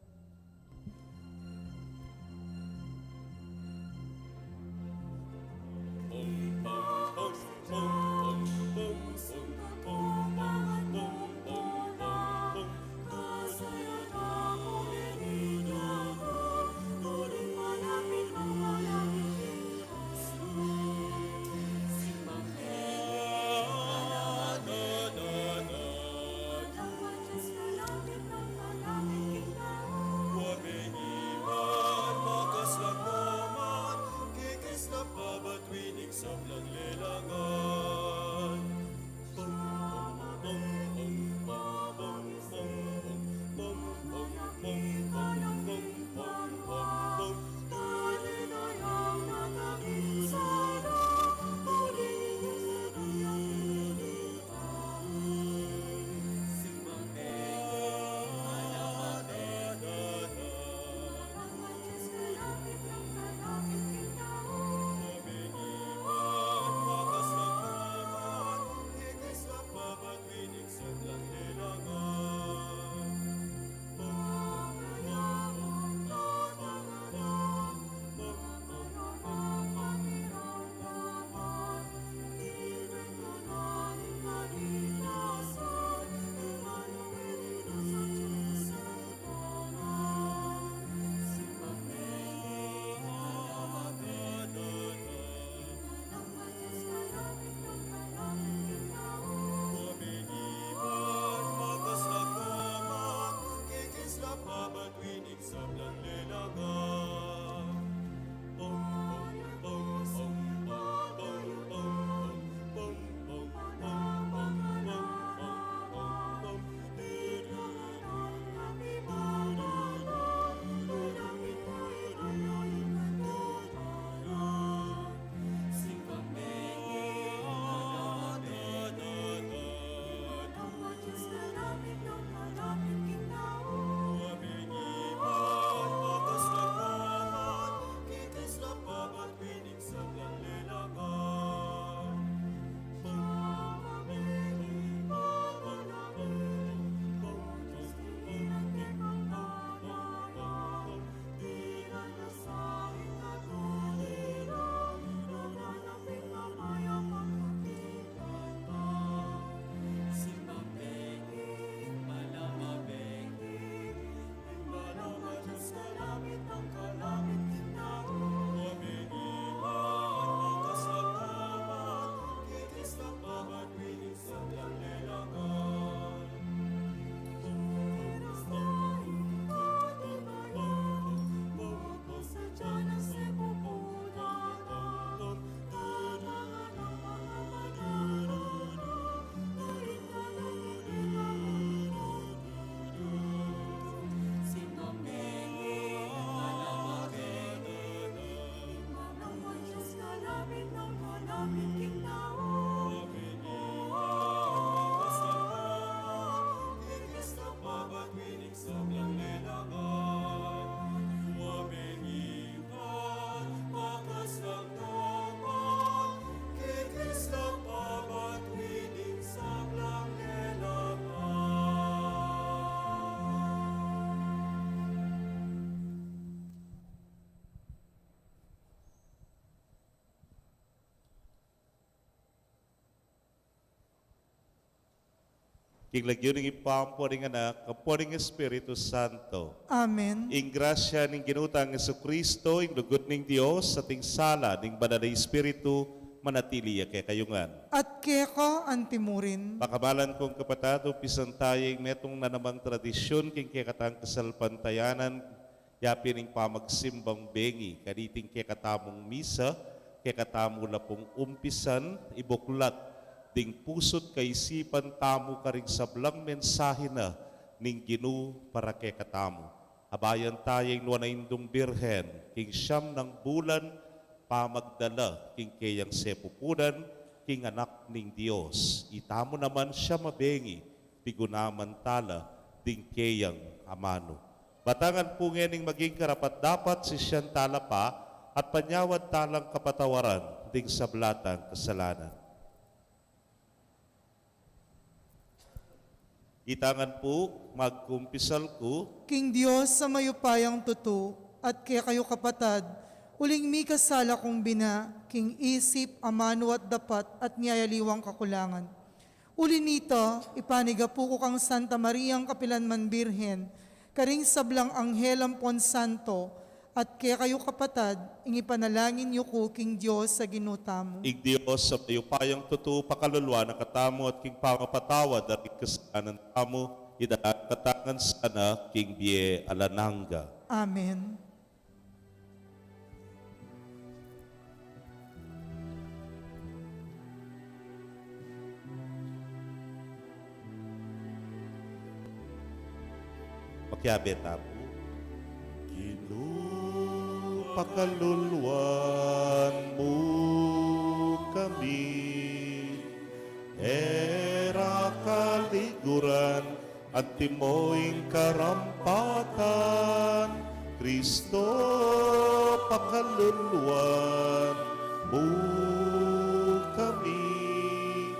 Kiglagyuning ipampo ring anak, kapo ring Espiritu Santo. Amen. Ing grasya ning ginutang Kristo, ing lugot ning Dios, sa ting sala ning banal na Espiritu, manatili kay kayungan. At kaya ka antimurin. Pakabalan kong kapatado, pisan tayong metong na namang tradisyon, king kaya katang kasalpantayanan, yapi ning pamagsimbang bengi, kaniting kaya katamong misa, kaya katamo lapong umpisan, ibuklat, ding pusot kaisipan tamo karing sablang mensahe na ning Ginu para kay katamo. Abayan tayong luwa na indong birhen, king siyam ng bulan, pamagdala, king kayang sepupunan, king anak ning Dios. Itamo naman siya mabengi, pigunaman tala, ding kayang amano. Batangan po ngening maging karapat dapat si siyang talapa at panyawad talang kapatawaran ding sablatang kasalanan. Itangan po, magkumpisal ko, King Diyos sa mayupayang tuto, at kaya kayo kapatad, uling mi kasala kong bina, king isip, amano at dapat, at niyayaliwang kakulangan. Uli nito, ipaniga po ko kang Santa Mariang Kapilanman Birhen, karing sablang Anghel Ampon Santo, at kaya kayo kapatad, ingipanalangin niyo ko, King Diyos sa ginutamo. ig Diyos sa mayupayang tuto pakalulwa na katamo at king pangapatawad at king kasalanan tamo, idalag katangan sana king bie alananga. Amen. Makiabe tapo. Pakaluluan mo kami, era kaliguran at timoing karampatan. Kristo, pakaluluan mo kami,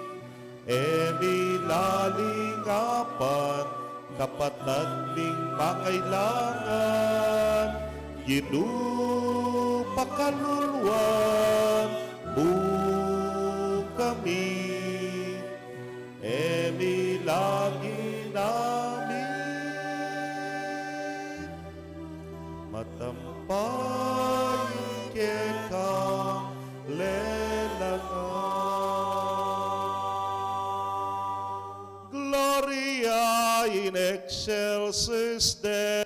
enilalingapan kapatid ning mangailangan. Pakaluluan mo kami, emilangin namin. Matampay kekang lelangan. Gloria in excelsis Deo.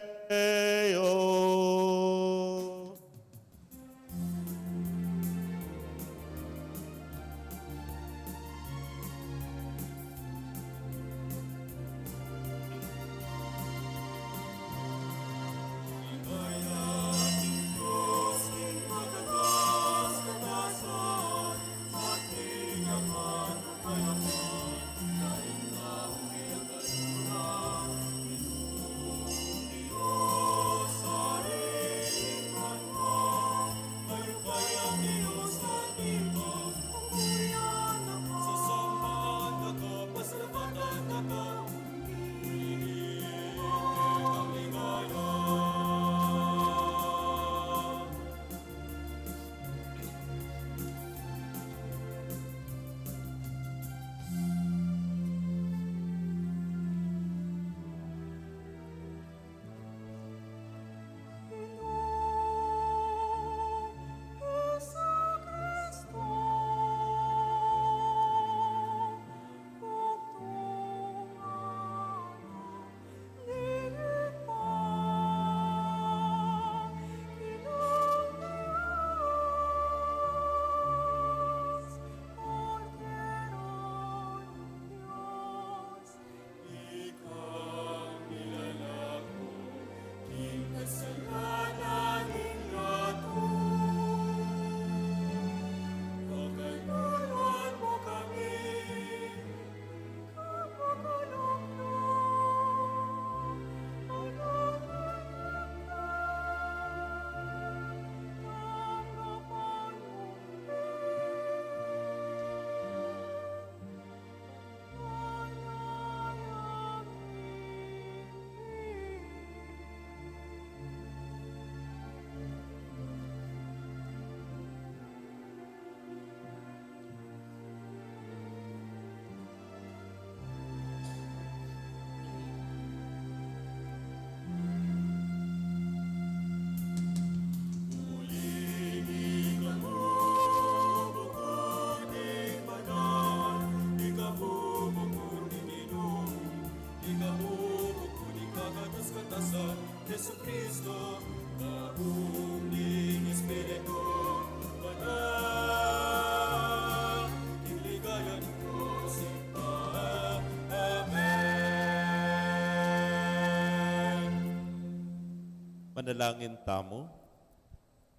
Manalangin tamo.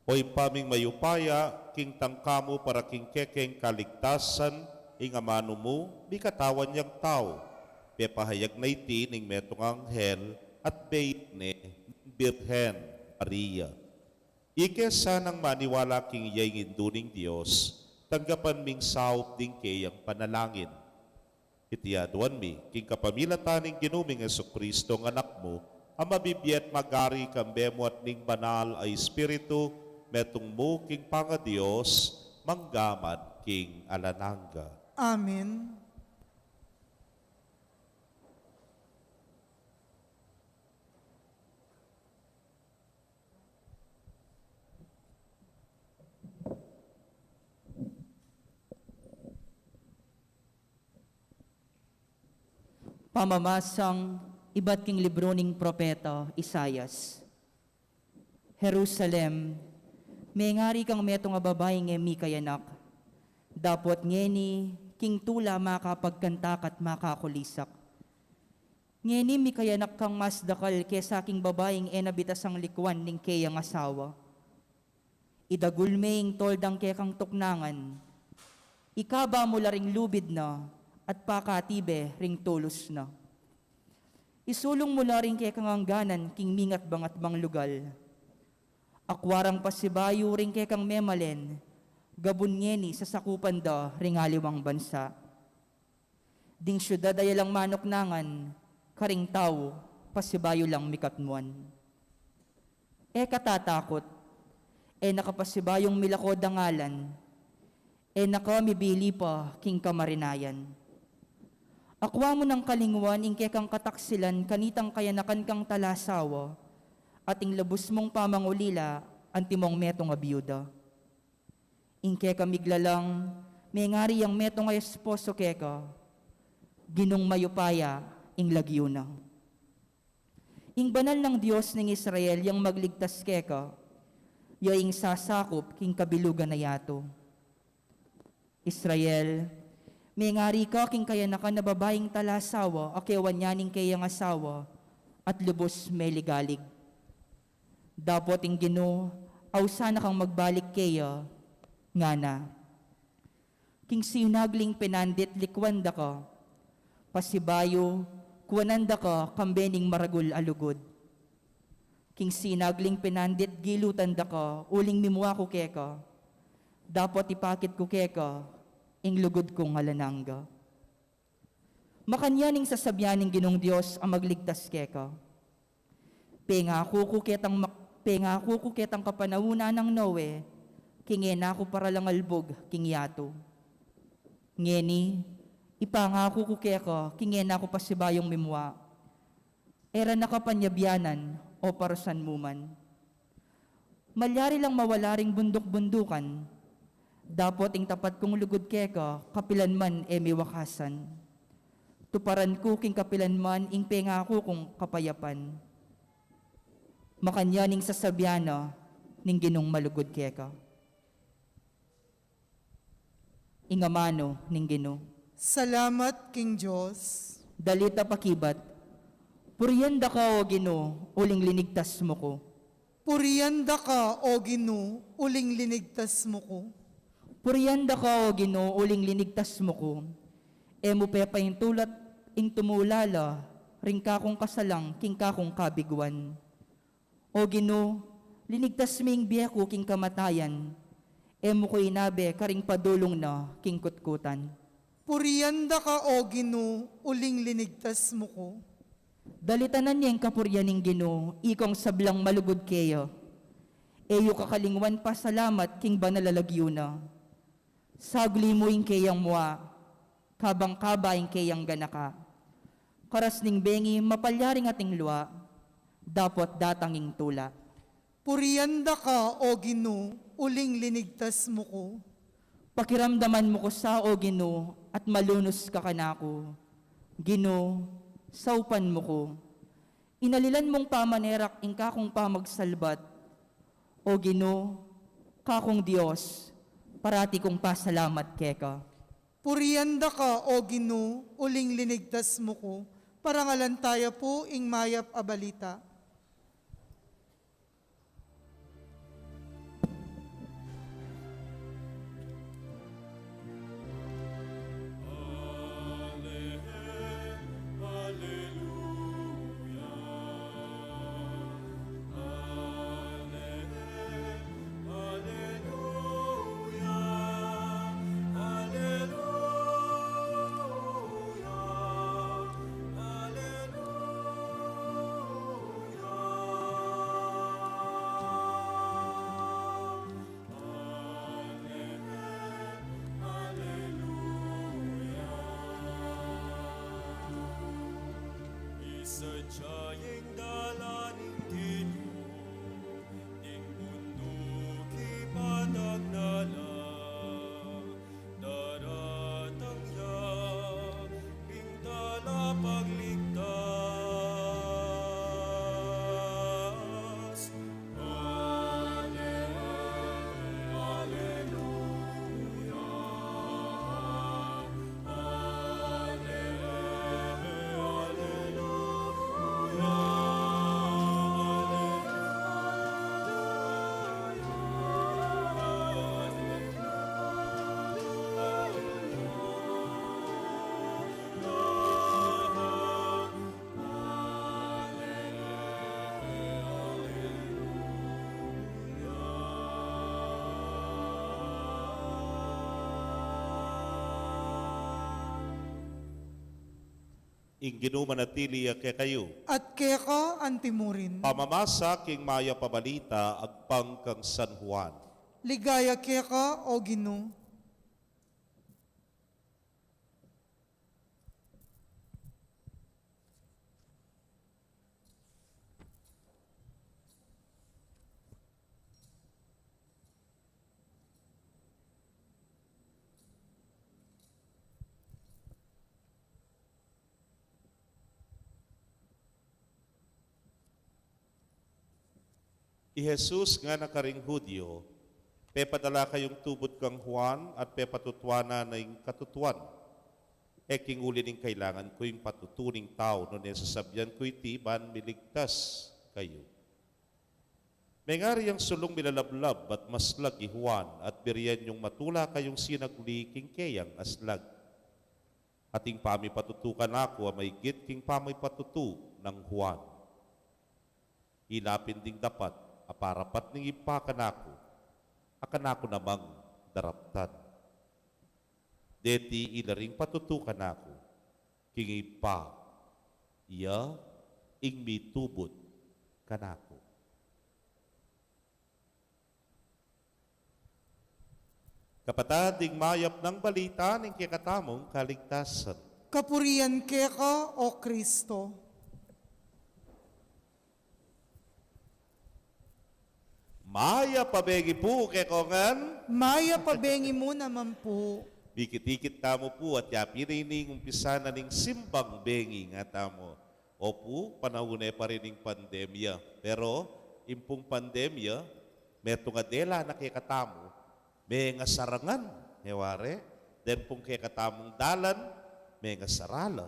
Oy paming mayupaya, king tangkamo para king kekeng kaligtasan, ing amano mo, di katawan niyang tao. Pepahayag na iti ning metong anghel, at beit ne, Birhen Maria. Ike sanang maniwala king iyay induning Diyos, tanggapan ming saup ding kayang panalangin. Itiaduan mi, king kapamilataning ginuming Jesucristo ng anak mo, ang mabibiyat magari kambemo at ning banal ay Espiritu, metong mo king panga Diyos, manggamad king alananga. Amen. Pamamasang iba't king libro ning propeta Isayas. Jerusalem, may ngari kang metong babaeng emi kayanak. Dapot ngeni, king tula makapagkantak at makakulisak. Ngeni mi kayanak kang mas dakal kesa king babaeng enabitas ang likwan ning kayang asawa. Idagulmeng toldang kekang tuknangan. Ikaba mo ring lubid na, at pakatibe ring tulos na. Isulong mo na rin kay kangangganan king mingat bangat bang lugal. Akwarang pasibayo rin kay kang memalen, gabun ngeni sa sakupan da ring aliwang bansa. Ding syudad ay lang manok nangan, karing tao, pasibayo lang mikatmuan. Katatakot, nakapasibayong milako dangalan, nakamibili pa king kamarinayan. Akwa mo ng kalingwan, ingke kang kataksilan, kanitang kayanakan kang talasawa, ating labos mong pamangulila, antimong metong abiyuda. Ingke kamiglalang, may ngari ang metong ay esposo keka, ginong mayupaya, ing lagyuna. Ing banal ng Diyos ng Israel, yang magligtas keka, yaing sasakop, king kabilugan na yato. Israel, may ngari ka king kayanakan na babaeng talasawa, akewan yaning kayang asawa, at lubos may ligalig. Dapot ing Gino, aw sana kang magbalik kaya, nga na. King sinagling pinandit likwanda ka, pasibayo, kuwananda ka, kambening maragul alugod. King sinagling pinandit gilutanda ka, uling mimwa ko keka, dapot ipakit ko keka, ing lugod kong alananga. Makanyaning sasabyaning Ginong Diyos ang magligtas keka. Pengako ko ketang kapanahuna ng Noe, kingena ko para lang albog, king yato. Ngeni, ipangako ko keka, kingena ko pasibayong mimwa. Era nakapanyabyanan o parasan muman. Malyari lang mawala ring bundok-bundukan, dapot ing tapat kong lugod keka, kapilan man miwakasan. Tuparan ko king kapilan man, ing pengako kong kapayapan. Makanyaning sasabyana, ning Ginong malugod keka. Ingamano ning Gino. Salamat, King Diyos. Dalita pakibat, puryanda ka o Gino, uling linigtas mo ko. Purianda ka, O Gino, uling linigtas mo ko. Puryanda ka o Gino, uling linigtas mo ko. Mo pepa yung tulat, ing tumulala, ring kakong kasalang, king kakong kabiguan. O Gino, linigtas ming biyako king kamatayan, mo ko inabe, karing padulong na, king kutkutan. Purianda ka, O Gino, uling linigtas mo ko. Dalitanan niyang kapuryaning Gino, ikong sablang malugod kayo. Eyo kakalingwan pa salamat, king banalalagyo na. Sagli mo ing kayang mua, kabang-kaba ing kayang ganaka. Karas ning bengi, mapalyaring ating luwa, dapot datanging tula. Purianda ka, O Gino, uling linigtas mo ko. Pakiramdaman mo ko sa o Gino, at malunos ka kanako. Gino, saupan mo ko. Inalilan mong pamanerak, ing kakong pamagsalbat. O Gino, kakong Diyos, parati kong pasalamat keka. Purianda ka, O Gino, uling linigtas mo ko. Parangalan tayo po, ing mayap abalita. Siya'y dalaning Ginoo, ing mundo kipanagdala, daratang ya, pintala pagligtas. Ing ginumanatili kay kayo. At keka antimurin. Pamamasa king maya pabalita agpang kang San Juan. Ligaya keka o Ginoo. I Jesus nga nakaring Hudyo, pepadala kayong tubod kang Juan at pepatutwana na yung katutuan. Eking uli ning kailangan ko yung patutuning tao no nesasabyan ko itiban miligtas kayo. May ngari ang sulong milalablab at maslag i Juan at biriyan yung matula kayong sinaguli king keyang aslag. Ating pami patutukan ako may git king pamay patutu ng Juan. Ilapin ding dapat aparapat ning ipakanako, akanako namang daraptan. Deti ilaring patutukan ako, king ipa, iya ing mitubod kanako. Kapatad, ing mayap ng balita ng kikatamong kaligtasan. Kapurian keka o Kristo. Maya pabegi po kay kongan. Maya pabengi mo naman po. Bikit-ikit tamo po at yapirining umpisa na ning simbang bengi nga tamo. Opo, panahon pa rin ng pandemya. Pero, impong pandemya, meto nga dela na kay katamo, may nga sarangan, heware. Then pong kay katamong dalan, may nga sarala.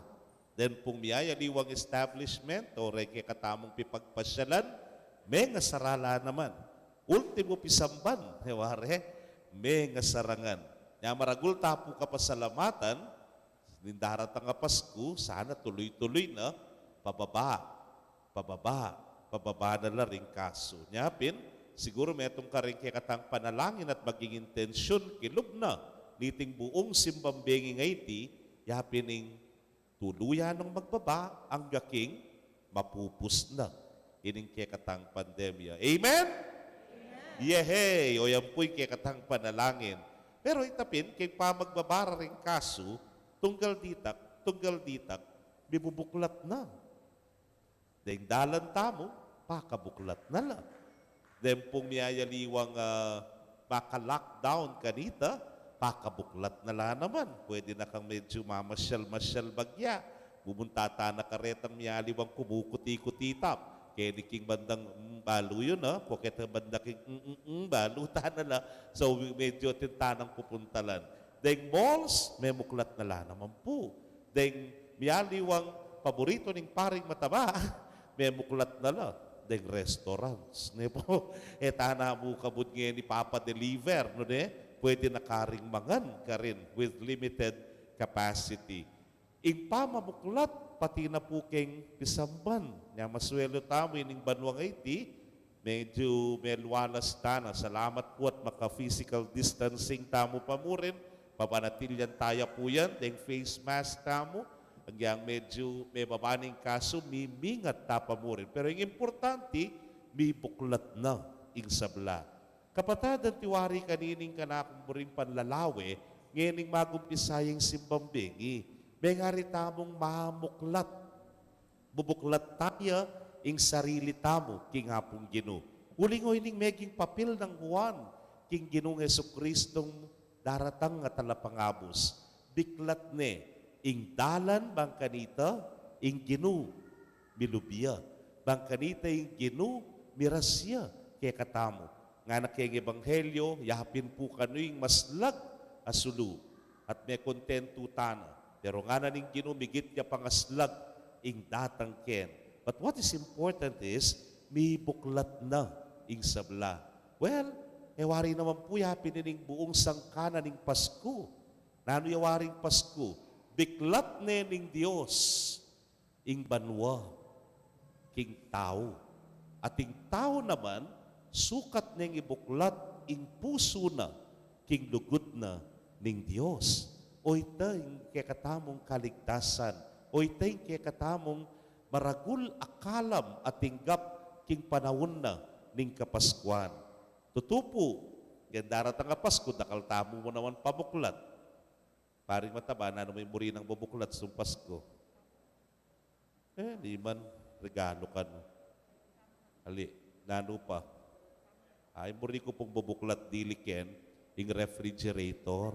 Then pong miyaya liwang establishment o kay katamong pipagpasyalan, may nga sarala naman. Ultimo pisamban, heware, may nga sarangan. Nga maragul tapo ka pasalamatan, nindarat ang Pasko, sana tuloy-tuloy na, pababa na la rin kaso. Nyapin, siguro metong ka rin katang panalangin at maging intensyon, kilub na, niting buong simbambengi ngayti, yapin ing tuluyan ng magbaba, ang gaking mapupus na. Ining katang pandemya. Amen? Yehey! O yan po'y katang panalangin. Pero itapin, kay pamagbabara rin kaso, tunggal ditak, bibubuklat na. Dahil dalan tamo, pakabuklat na lang. Dahil pong miyayaliwang maka-lockdown kanita, pakabuklat na lang naman. Pwede na kang medyo mamasyal-masyal bagya. Bumuntata na karetang miyaliwang kumukuti-kutitap. Kaya ni king bandang balo yun, Poket na banda king baluta na lang. So medyo tintanang pupuntalan. Dahil malls, may muklat na lang naman po. Dahil miyaliwang paborito ning paring mataba, may muklat na lang. Dahil restaurants. Ne po, tana mo kabut ngayon ni Papa Deliver, no ne? Pwede na karing mangan ka rin with limited capacity. Ing pamamuklat, pati na po keng pisamban. Nga maswelo tamo ining banwang iti, medyo may luwalas tana. Salamat po at maka-physical distancing tamo pa mo rin. Papanatilyan tayo po yan. Deng face mask tamo. Hanggang medyo may babaning kaso, mimingat tapa mo rin. Pero yung importante, may buklat na ing sabla. Kapatad, ang tiwari kanining kanakong mo rin panlalawe, ngayon magumpisayang simbambengi. May nga rin tamong mamuklat. Bubuklat tayo ing sarili tamo, king hapong Ginoo. Ulingoy ning meging papel ng Juan, king Ginoong Jesucristong daratang nga talapangabos. Biklat ne, ing dalan bang kanita, ing Ginoo, milubya. Bang kanita ing Ginoo, mirasya, kaya katamo. Nga na kayang ebanghelyo, yapin po kano'y maslag asulu. At may kontento tana. Pero nga na ning Ginoo, migit niya pangaslag, ing datang ken. But what is important is, may buklat na ing sabla. Well, wari naman po yapin ning buong sangkana ning Pasko. Nano yawaring Pasko? Biklat ne ning Dios ing banwa, king tao. At ing tao naman, sukat ning ibuklat ing puso na, king lugod na ning Dios. O ita ing kekatamong kaligtasan. O ita ing kekatamong maragul akalam at tinggap king panahon na ning kapaskuan. Tutupo, gandarat ang Pasko, dakal tamo mo naman pabuklat. Paring mataba, na may muri ng bubuklat sa Pasko. Di man, regalo ka no. Ali, nano pa. Ay, muri ko pong bubuklat diliken, ing refrigerator.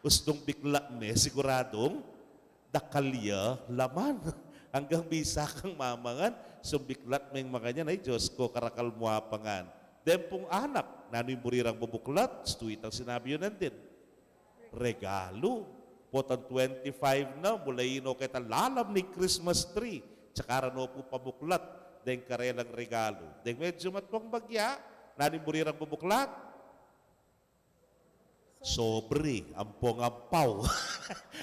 Ustong bikla me, siguradong, dakalya, laman. Hanggang bisa kang mamangan, sumbiklat may mga niyan, ay Diyos ko, karakal mo apangan. Dempong anak, nano'y burirang bubuklat, stuit ang sinabi yun nandin. Regalo. Potang 25 na, mula ino kita lalam ni Christmas tree. Tsaka no po pabuklat, deng karelang regalo. Deng medyo matpong bagya, nano'y burirang bubuklat, sobre, ampong-ampaw.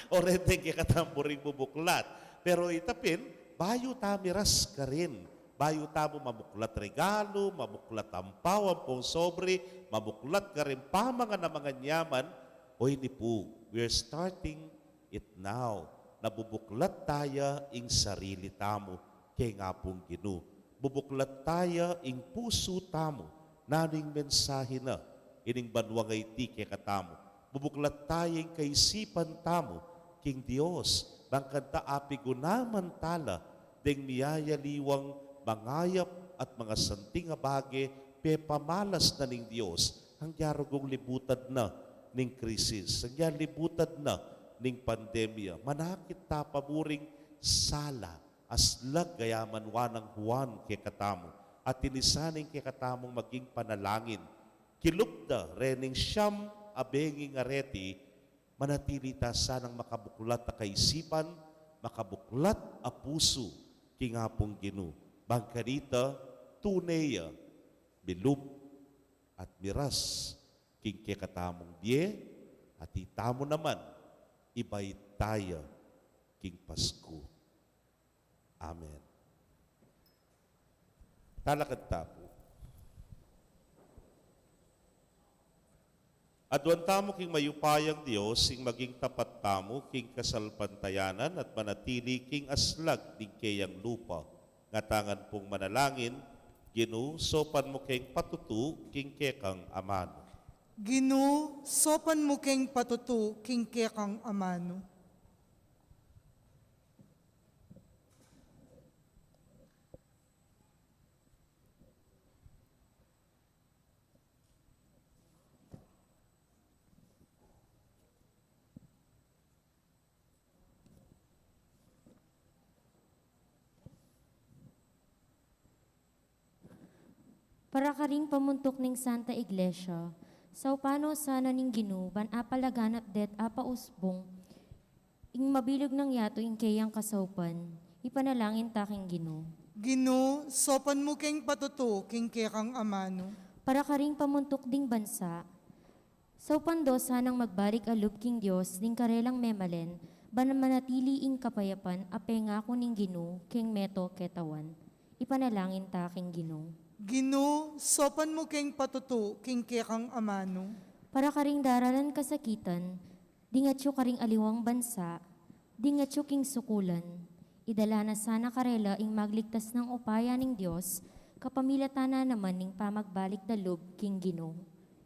O rin kaya katamburing bubuklat. Pero itapin, bayo tamiras ka rin. Bayo tamo mamuklat regalo, mamuklat ampaw, ampong sobre, mamuklat ka rin pamanga na mga nyaman. O hindi po, we're starting it now. Nabubuklat tayo ing sarili tamo, kaya nga pong Ginoo. Bubuklat tayo ing puso tamo, naning mensahe na, ining banwangay ti kaya katamo. Bubuklat tayo ing kaisipan tamo, king Dios, bangkanta apigunaman tala, deng miyayaliwang mangayap at mga santing abage, pepamalas na ning Dios, ang yarugong libutad na ning krisis, ang yarlibutad na ning pandemya, manakit ta paburing sala, aslag gayaman wanang Juan kay katamo, at tinisaning kay katamong maging panalangin, kilupda rening siyam abenging areti, manatili ta sanang makabuklat na kaisipan, makabuklat a puso, kingapong Ginoo. Bangkanita, tuneya, bilub, at miras, king kekatamong biye, at itamo naman, ibay tayo, king Pasko. Amen. Talakad tapo. Adwan tamo king mayupayang Dios, sing maging tapat tamo, king kasalpantayanan, at manatili king aslag, ning kayang lupa. Ngatangan pong manalangin, Ginoo, sopan mo king patutu, king kekang amano. Ginoo, sopan mo keng patutu, king kekang amano. Para karing pamuntok ning Santa Iglesia, sa upano sana ning Ginoo, ban apalaganap det apa usbong, ing mabilog ng yato ing kayang kasaupan, ipanalangin taking Ginoo. Ginoo, sopan mo keng patutu, king kekang amano. Para karing pamuntok ding bansa, sa upando sanang magbalik alub king Dios ning karelang memalen, ban manatili ing kapayapan apengako ning Ginoo, king meto ketawan, ipanalangin taking Ginoo. Ginoo, sopan mo keng patutu, king kekang amano. Para karing daralan kasakitan, dingatyo karing aliwang bansa, dingatyo king sukulan, idala na sana karela ing magligtas ng upaya ning Dios, kapamilatana naman ning pamagbalik dalub king Ginoo.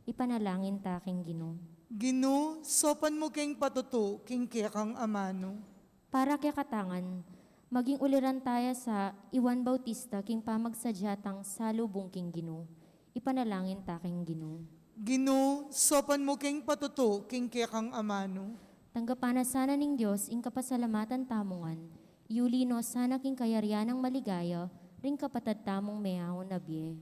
Ipanalangin taking Ginoo. Ginoo, sopan mo keng patutu, king kekang amano. Para kay katangan, maging uliran tayo sa Iwan Bautista king pamagsadyatang salubong king Ginoo. Ipanalangin ta king Ginoo. Ginoo, sopan mo king patuto king kekang amano. Tanggapana sana ning Diyos ing kapasalamatan tamongan. Iulino sana king kayarian ng maligaya, ring kapatad tamong mayahon na biye.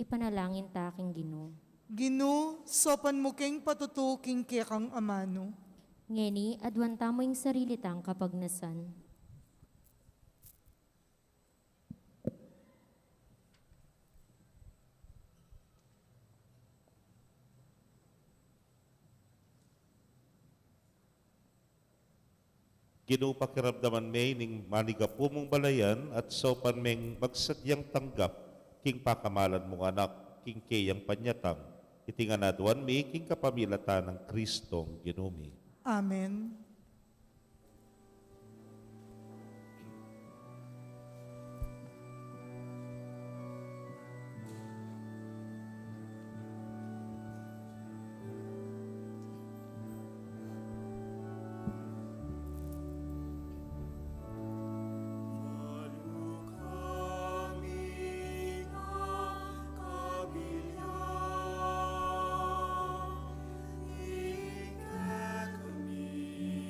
Ipanalangin ta king Ginoo. Ginoo, sopan mo king patuto king kekang amano. Ngeni, adwan tamo ing sarili tang kapagnasan. Ginoo pakiramdaman may ning manigapo mong balayan at sopan meng magsadyang tanggap king pakamalan mong anak king kayang panyatang. Itinganaduan mi king kapamilatan ng Kristong Ginoo. Amen. Kami kabilya, ike kami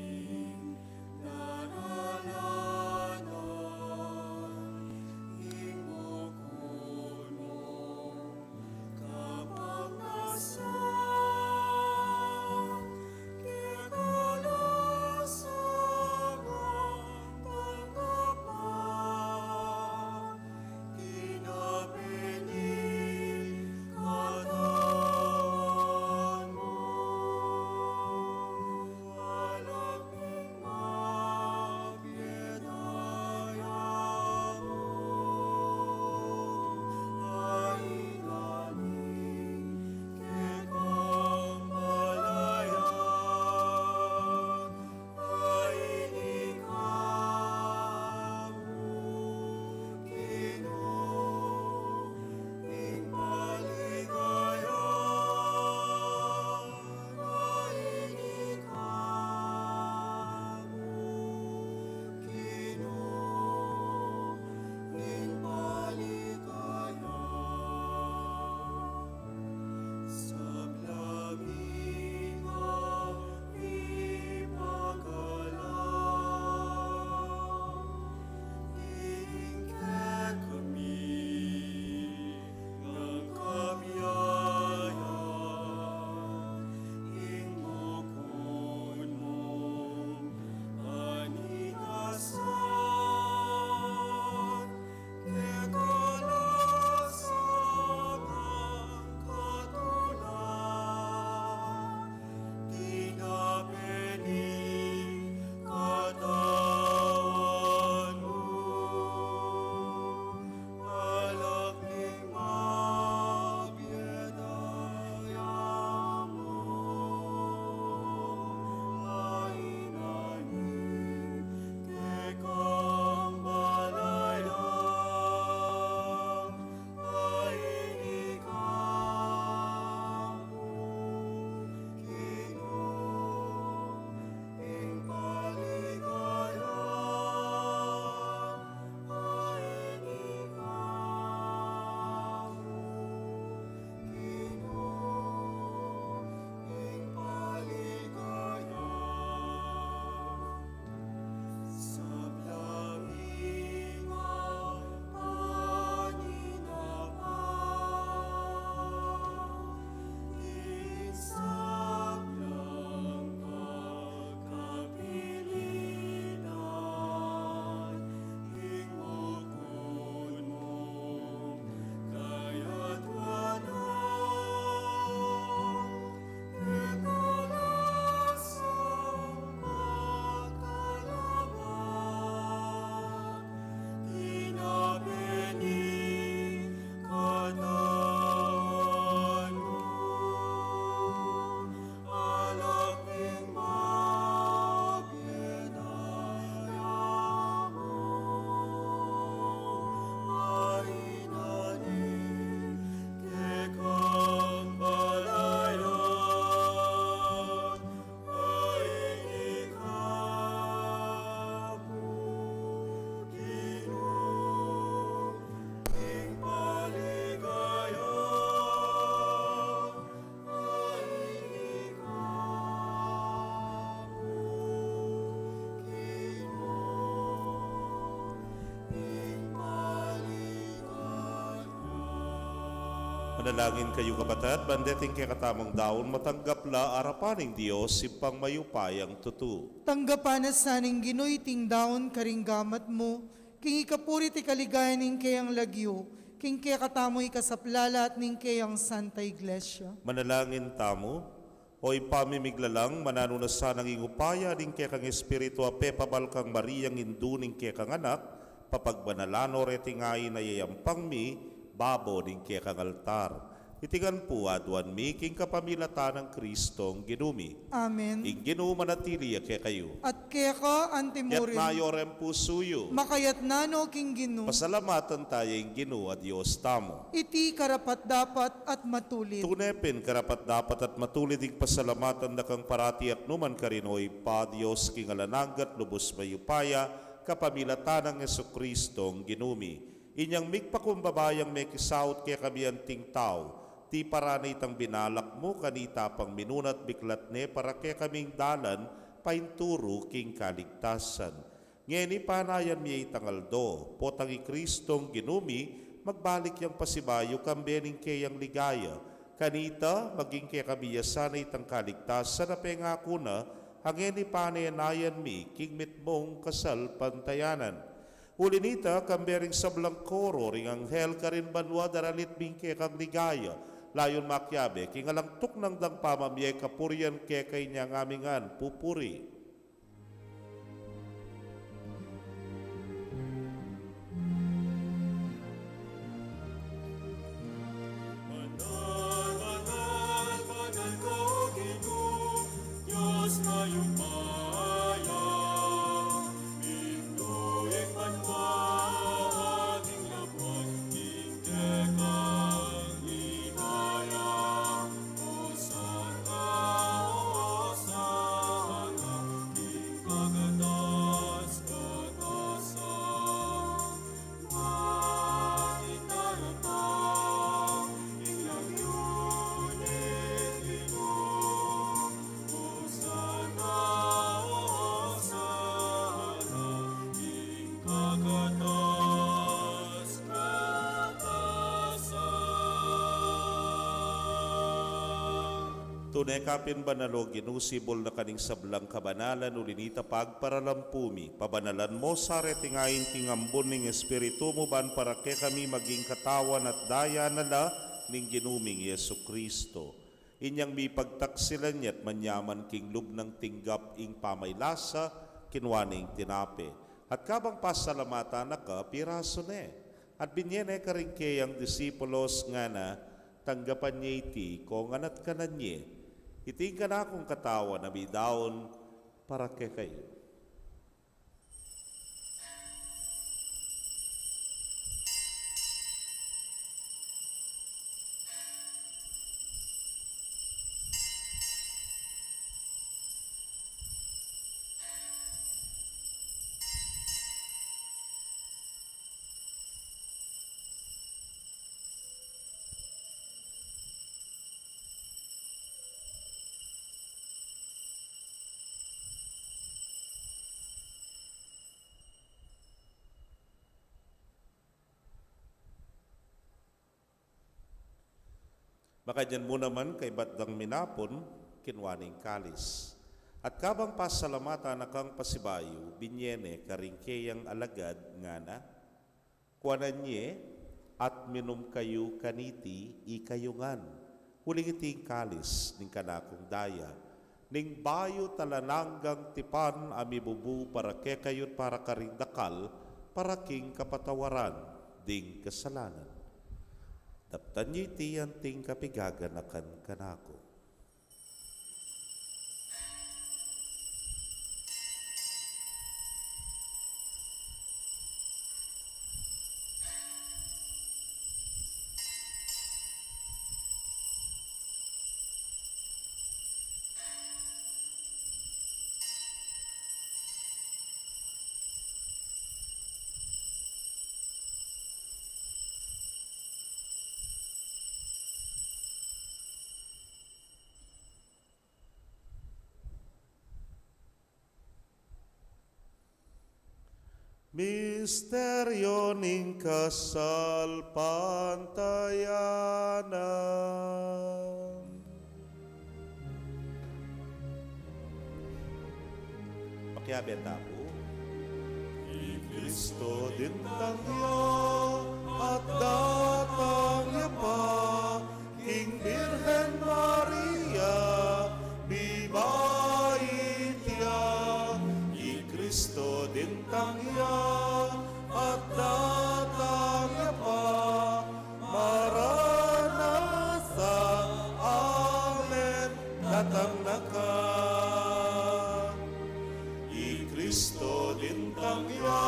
Manalangin kayo kabatad, bandeting kay katamang daon, matanggap la arapaning Diyos, simpang mayupayang tutu. Tanggapan na saning Ginoy ting daon karing gamat mo, king ikapuri ti kaligayan ning kayang lagyo, king kaya katamoy kasaplala at ning kayang Santa Iglesia. Manalangin tamo, o ipamimiglalang mananunasan ng ingupaya ning kay kang Espiritu ape pabalkang Mariang induning kay kang anak, papagbanalano retingayin na yayampang mi, babo ning kay kang altar. Itigan po adwan mi king kapamilatan ng Kristong ginumi. Amen. Ing ginumanatili kay kayo. At kaya ka, Yat antimurin, mayorem pusuyo. makayat nano king Gino, Pasalamatan tayo ing Ginoo at Diyos tamo. iti karapat dapat at matulit. Tunepin karapat dapat at matulid ing pasalamatan na kang parati at numan karinoy pa Diyos king alananggat lubos mayupaya kapamilatan ng Jesukristong ginumi. Inyang migpakumbabayang may kisaut kaya kami anting tao, ti paranay tang binalak mo kanita pang minunat biklat ne para kaya kaming dalan painturo king kaligtasan. Ngeni panayan mi itangaldo, potang Kristong ginumi, magbalik yang pasibayo kambening kayang ligaya. Kanita, maging kaya kabiyasan itang kaligtasan na pengako na, hangeni panayanayan mi, king mitmong kasal pantayanan. Ulinita, kambering sablang koro, ring anghel karin banwa daralit bingke kang ligaya, layon makyabe, king alangtok ng dang pamamye kapurian kekay niya ngamingan, pupuri. Banal, banal, banal ko Ginoo, Diyos mayupaya. Pinduing banwa ating laban, ikekang ligaya. Hosana, Hosana, ikagatas, katasan. Maninalapang, ilagyunin Ginoo. Hosana, Hosana, ikagatas, katasan. Tunay kapin banalo ginusibol na kaning sablang kabanalan ulinita pagparalampumi. Pabanalan mo sa retingayin king ambon ning Espiritu mo ban para ke kami maging katawan at daya nala ning ginuming Yesu Kristo. Inyang mi pagtaksilan niya't manyaman king lubnang tinggap ing pamaylasa kinwaning tinape. At kabang pasalamatan na ka piraso ne. At binyene ka rin kayang disipulos nga na tanggapan niya iti kung anat kanan niya. Iting ka na akong katawa na may daon para kay kayo. Baka dyan mo naman kay batdang minapon, kinwaning kalis. At kabang pasalamata na kang pasibayo, binyene karingkeyang alagad nga na, kuwanan nye, at minum kayo kaniti ikayungan. Huling iting kalis ning kanakong daya, ning bayo talananggang tipan amibubu para kekayot para karing dakal, para king kapatawaran, ding kasalanan. Taptan niyo iti anting kapigaganakan kanako. Misteryo ning kasalpantayanan. Pakiabeta po. I Kristo din tangya at datangya pa, King Birhen Maria, bibaitya. I Kristo din tangya at datangya pa, Maranatha, Amen, datang na ka. I Kristo din tangya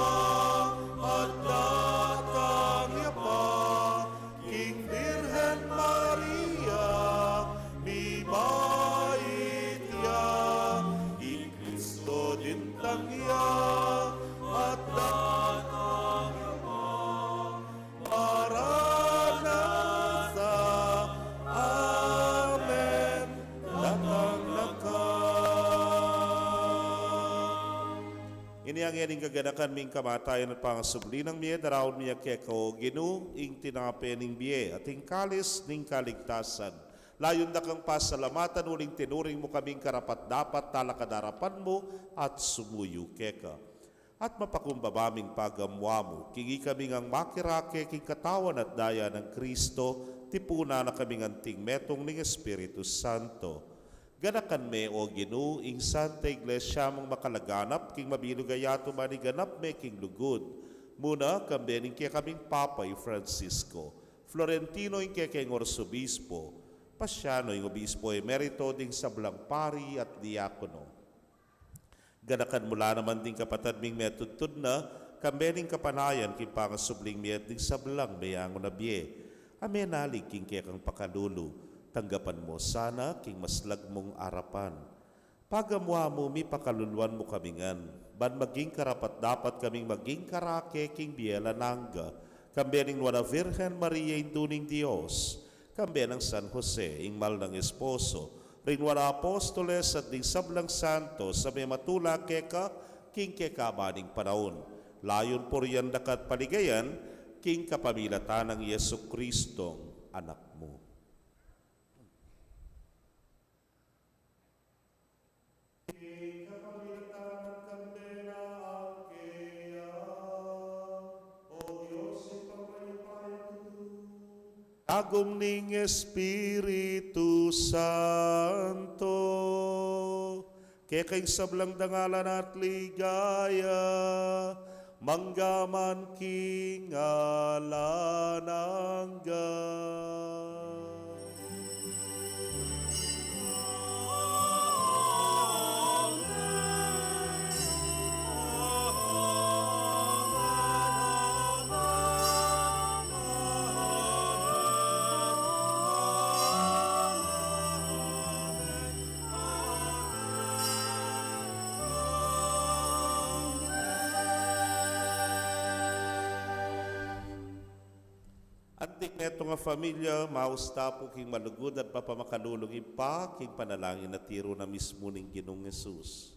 at datangya pa, King Birhen Maria, bibaitya. I Kristo din tangya at datangya pa, Maranatha, Amen, datang na ka. Iniyang yaning kaganakan ming kamatayan at pangasubli ng miye, darawon miya keko ginu, ing tinapening biye, at ing kalis ning kaligtasan. Layon na kang pasalamatan, uling tinuring mo kaming karapat dapat talakadarapan mo at sumuyo keka. At mapakumbabaming pagamwa mo, kingi kaming ang makirake king katawan at daya ng Kristo, tipuna na kaming anting metong ning Espiritu Santo. Ganakan me o Ginu, ing Santa Iglesia mong makalaganap, king mabinugayato maniganap me king lugod. Muna, kambening kaya kaming Papay Francisco, Florentino ing kaya kayong Orsobispo, Pasyano ing Obispo Emerito ding sablang pari at diakono. Ganakan mula naman ding kapatad ming metutod na, kambening kapanayan king pangasubling miet ding sablang bayango na biye. Amenalig king kaya kang pakalulu, tanggapan mo sana king maslag mong arapan. Pagamwa mo mi pakaluluan mo kamingan, ban maging karapat dapat kaming maging karake king biela nangga, kambening wala Virgen Maria induning Dios, kambenang San Jose ing mal ng esposo, rin wala apostoles at ding sablang santo sa may matula keka king kekabaning panahon. Layon po riyan dakat paligayan, king kapamilatan ng Yesu Kristong anak mo. Agum ning Espiritu Santo, kekay sablang dangalan at ligaya, manggaman king alanangga. Antik neto nga familia, mausta po king malugod at papamakalulong ipa, king panalangin na tiro na mismo ning Ginong Jesus.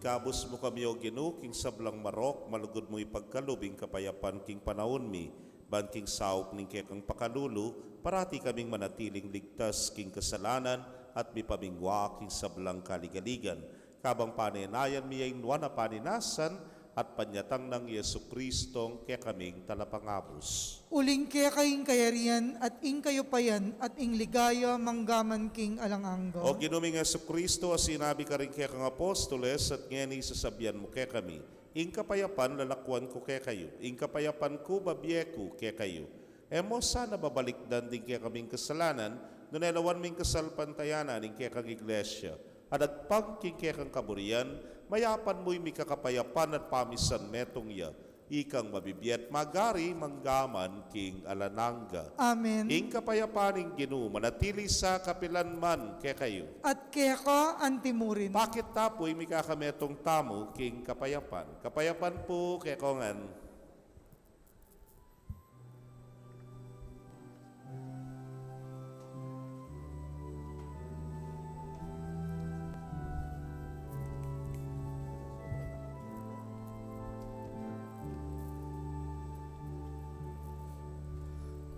Ikabos mo kami o Ginoo king sablang marok, malugod mo ipagkalubing kapayapan king panahon mi, ban king saop ning kekang pakalulu, parati kaming manatiling ligtas king kasalanan at mipamingwa king sablang kaligaligan. Kabang paninayan mi ay na paninasan at panyatang ng Yesu Kristong kaya kaming talapangabos. Uling kaya kayong kayarian at ing kayo payan at ing ligaya manggaman king alangangga. O ginuming Yesu Kristo, sinabi ka rin kaya kang apostoles at ngayon sasabihan mo kaya kami, ing kapayapan lalakwan ko kaya kayo, ing kapayapan ko babiye ko kaya kayo. Emo sana babalikdan din kaya kaming kasalanan, nunelawan ming kasalpantayanan ing kaya kang iglesia. At pagking kaya kang kaburian, mayapan mo'y mikakapayapan at pamisan metong ya, ikang mabibiyat magari manggaman king alananga. Amen. Ing kapayapaning Ginoo, manatili sa kapilanman kaya kayo. At kaya ka antimurin. Bakit tapoy mikakametong tamo king kapayapan? Kapayapan po kaya kongan.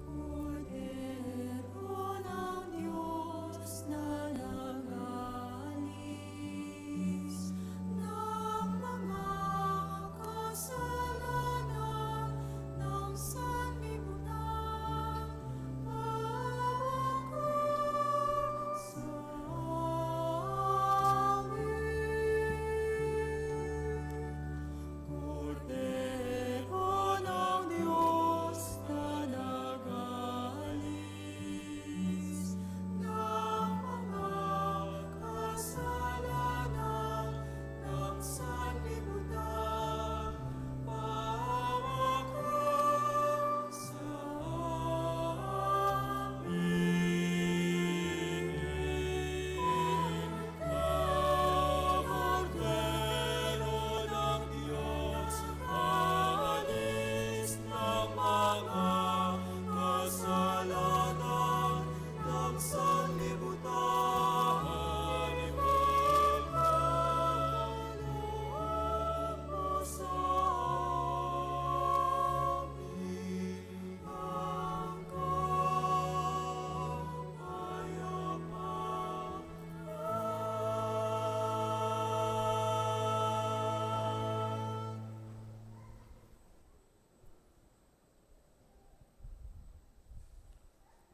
Kordero ng Diyos na nag-alis ng mga kasalanan ng sanlibutan, pawako sa amin. Kordero ng Diyos na nag-alis ng mga kasalanan ng sanlibutan, pawako sa amin. Kordero ng Diyos, alis ng mga kasalanan ng sanlibutan, ipagkaloob mo sa amin ang kapayapaan.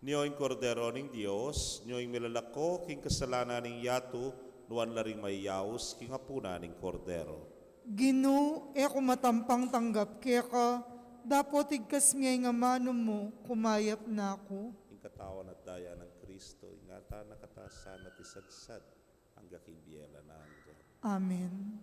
Niyo'y kordero ning Dios, niyo'y milalako king kasalanan ning yatu, nuan laring mayayaos king hapuna ning kordero. Ginu, ako matampang tanggap kaya ka, dapat igkas miyay nga manom mo, kumayap na ako. Ing katawan at daya ng Kristo, ingata nakatasan at isagsad, hangga king biyela na hangga. Amen.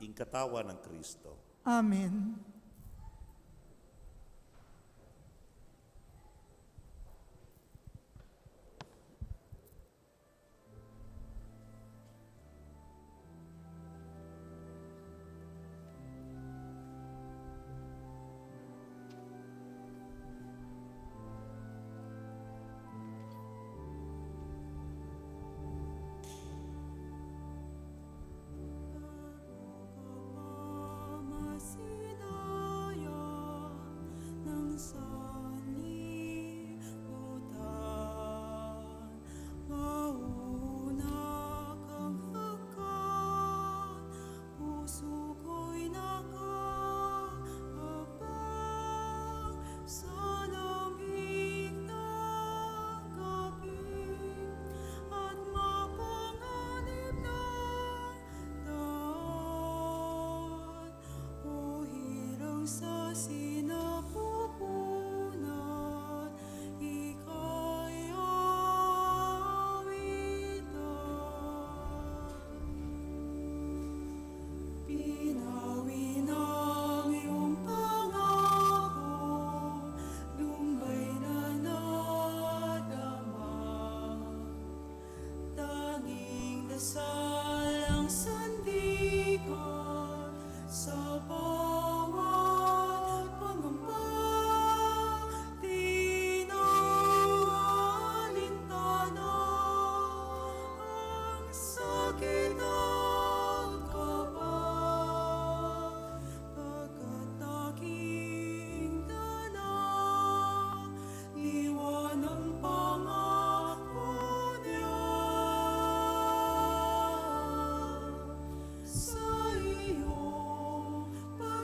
Ing katawan ng Kristo. Amen.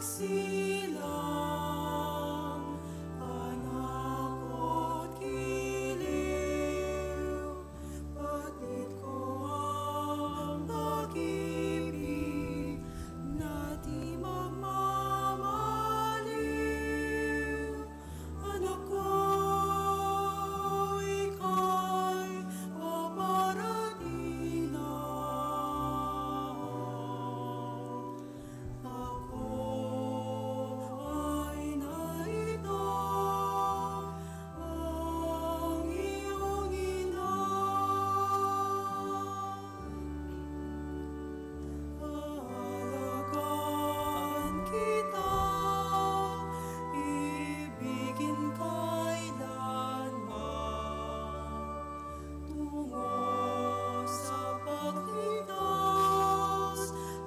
pagsilang, anak ko't giliw, batid ko ang pag-ibig na di magmamaliw. Anak ko, ika'y paparating na. Ako ay narito, ang iyong ina. Aalagaan kita, ibigin kailanman, tungo sa pagligtas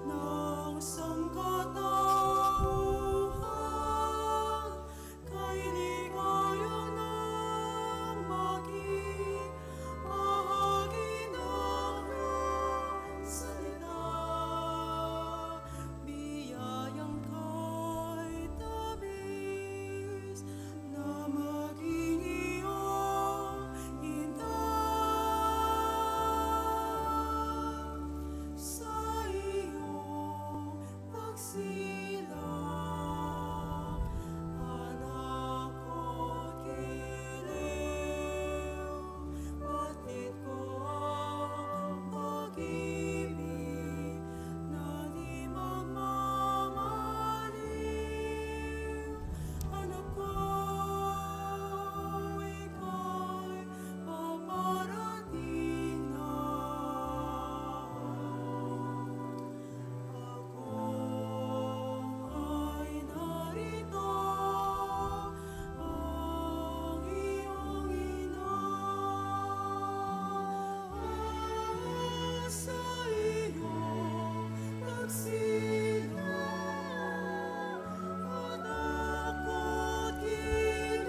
ng sangkatauhan, kay ligaya ng maging bahagi ng iyong salita. Biyayang kay tabis na maging iyong hintay sa iyong pagsilang, anak ko't giliw, batid ko ang pag-ibig na di magmamaliw. Anak ko, ika'y paparating na. Ako ay narito, ang iyong ina. Sa iyong pagsilang, anak ko't giliw,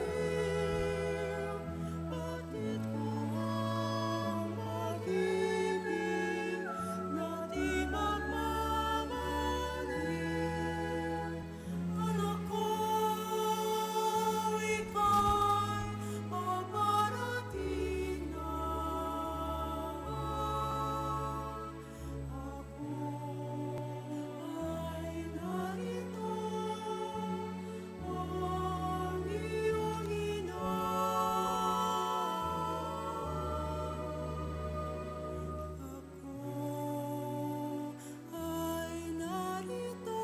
batid ko ang pag-ibig na di magmamaliw. Anak ko, ika'y paparating na. Ako ay narito, ang iyong ina. Ako ay narito,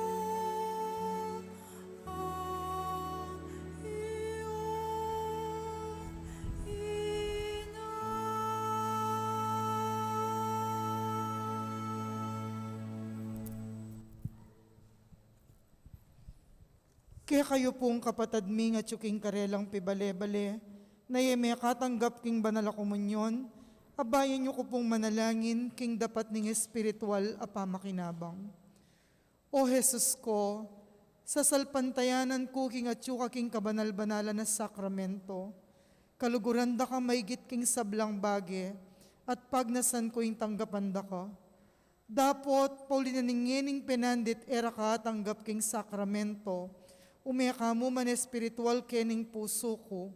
ang iyong Kaya kayo pong kapatadming at yuking karelang pibale-bale, na yeme katanggap king banal a komunyon, abayan niyo ko pong manalangin king dapat ning espiritual a pamakinabang. O Jesus ko, sa salpantayanan ko king at yuka king kabanal-banalan na sakramento, kaluguran da ka maigit king sablang bage, at pagnasan ko yung tanggapan da ka. Dapot, paulinaningyening penandit era ka tanggap king sakramento, umeka mo man espiritual kening puso ko,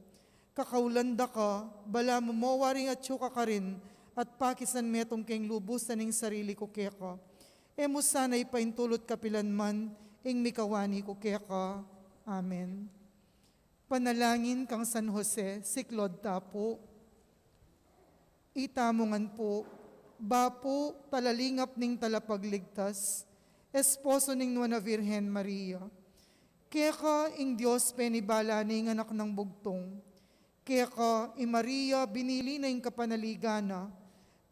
kakaulanda ka, bala mo mawaring at syuka ka rin, at pakisan metong keng lubusan ning sarili ko keka. Emo sana'y paintulot kapilanman, ing mikawani ko keka. Amen. Panalangin kang San Jose, siklod tapo. Itamongan po, bapo talalingap ning talapagligtas, esposo ning Nuana Virgen Maria. Keka ing Diyos penibala ning anak ng bugtong. Keka i Maria binili na ing kapanaligana.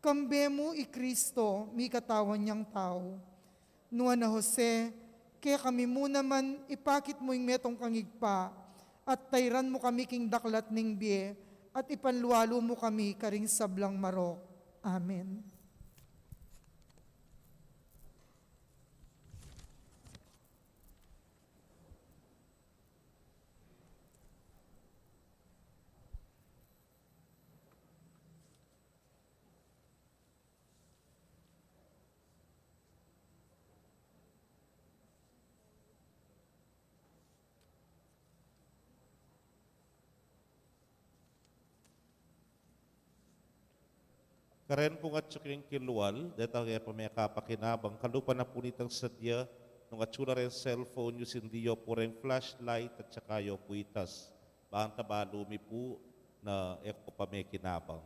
Kambe mo i Kristo mi katawan niyang tao. Nuana Jose, kaya kami mo naman ipakit mo ing metong kangigpa at tayran mo kami king daklat ning biye at ipanluwalo mo kami karing sablang marok. Amen. Karen po nga tsuking kilwal, dito kaya pa may kapakinabang, kalupa na po nitang sadya, nung atsura rin cellphone nyo sindiyo po rin flashlight at saka yo puitas. Bang tabalumi po na eko pa may kinabang.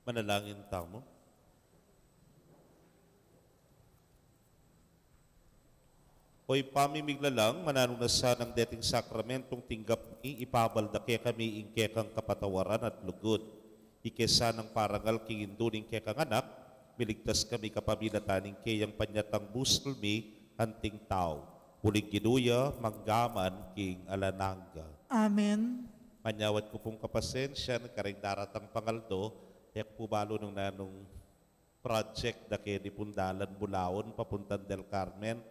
Manalangin tamo. Hoy pamimiglalang mananunasan ng dating sakramentong tinggap ni ipabalda kaya kami ingkekang kapatawaran at lugod. Ikesa ng parangal king induning kekang anak, miligtas kami kapamilataning kayang panyatang buslmi anting tao. Huling ginuya, manggaman king alananga. Amen. Manyawat ko pong kapasensya, nagkaring daratang pangaldo, kaya po balo nung nanong project na kaya ni Pundalan Bulaon, papuntan Del Carmen,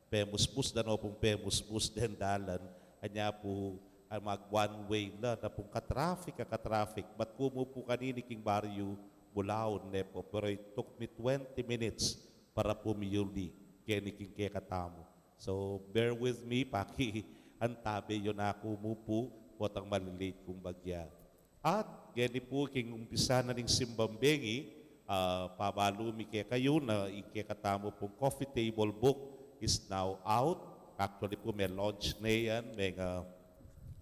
Pemusbus na no pong Pemusbus den dalan, kanya po ang mag one way na pong ka-traffic. Ba't kumo po kanini king baryo Bulaon nepo, pero it took me 20 minutes para pumiyuli kaya ni king kaya katamo. So bear with me, paki antabi yun ako mo po, potang malilate kong bagya. At gani po king umpisa na ning simbambengi, pabalumi kaya kayo na ikekatamo pong coffee table book is now out. Actually po may launch na yan, may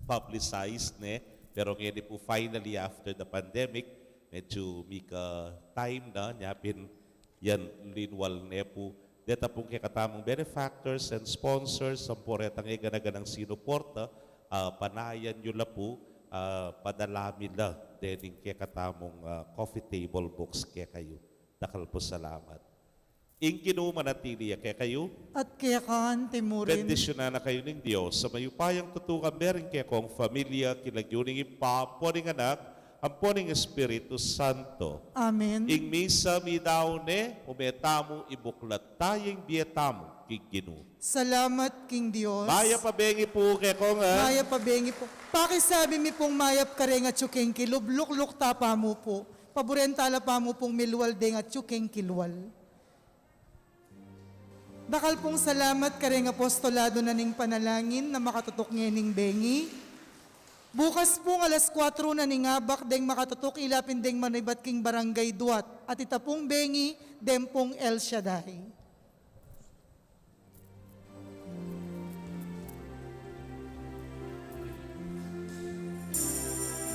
publicized na. Pero ngayon po finally after the pandemic, medyo may time na, nyapin yan linwal na po. Deta pong kakatamong benefactors and sponsors, ang poretang ganaganang sinuporta, panayan nyo la po, padalami la, dening kakatamong coffee table books kaya kayo. Dakal po salamat. Ingkino manatili kaya kayo, At kaya kaan timurin. bendisyonan na kayo ng Diyos sa mayupayang tutukan meron kaya kong familia, kilagyuning ipa, poning anak, ang poning Espiritu Santo. Amen. Ing misa mi daw ne, umetamo ibuklat tayong bietamo, kiginu. Salamat, King Diyos. Maya pabengi po kaya kong Maya pabengi po. Pakisabi mi pong mayap karenga tsuking kilub, lukluk tapa mo po. Paborentala pa mo pong milwal deng at tsuking kilwal. Dakal pong salamat kareng apostolado na ning panalangin na makatutok ngening bengi. Bukas pong alas 4 na ning abak deng makatutok ilapin deng manibat king barangay Duat at itapong bengi dempong El Shaddai.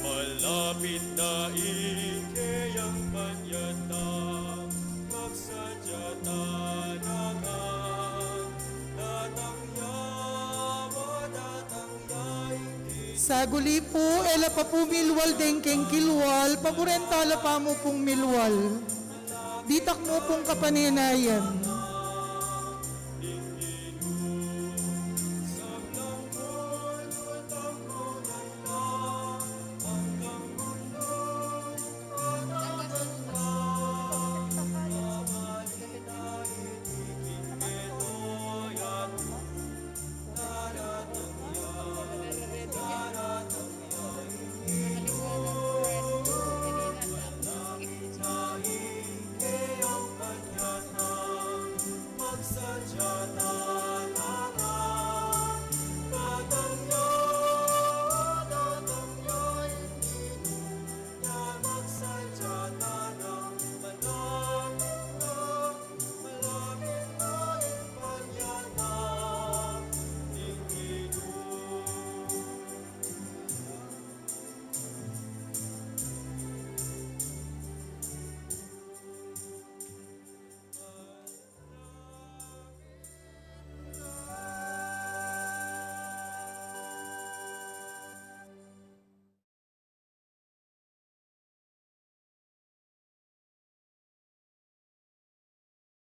Malapit na ikeyang panyatang magsadya tanagan datang yawa Sa guli po, ela pa po milwal deng keng kilwal, paborentala pa mo pong milwal. Bitak mo pong kapaninayan.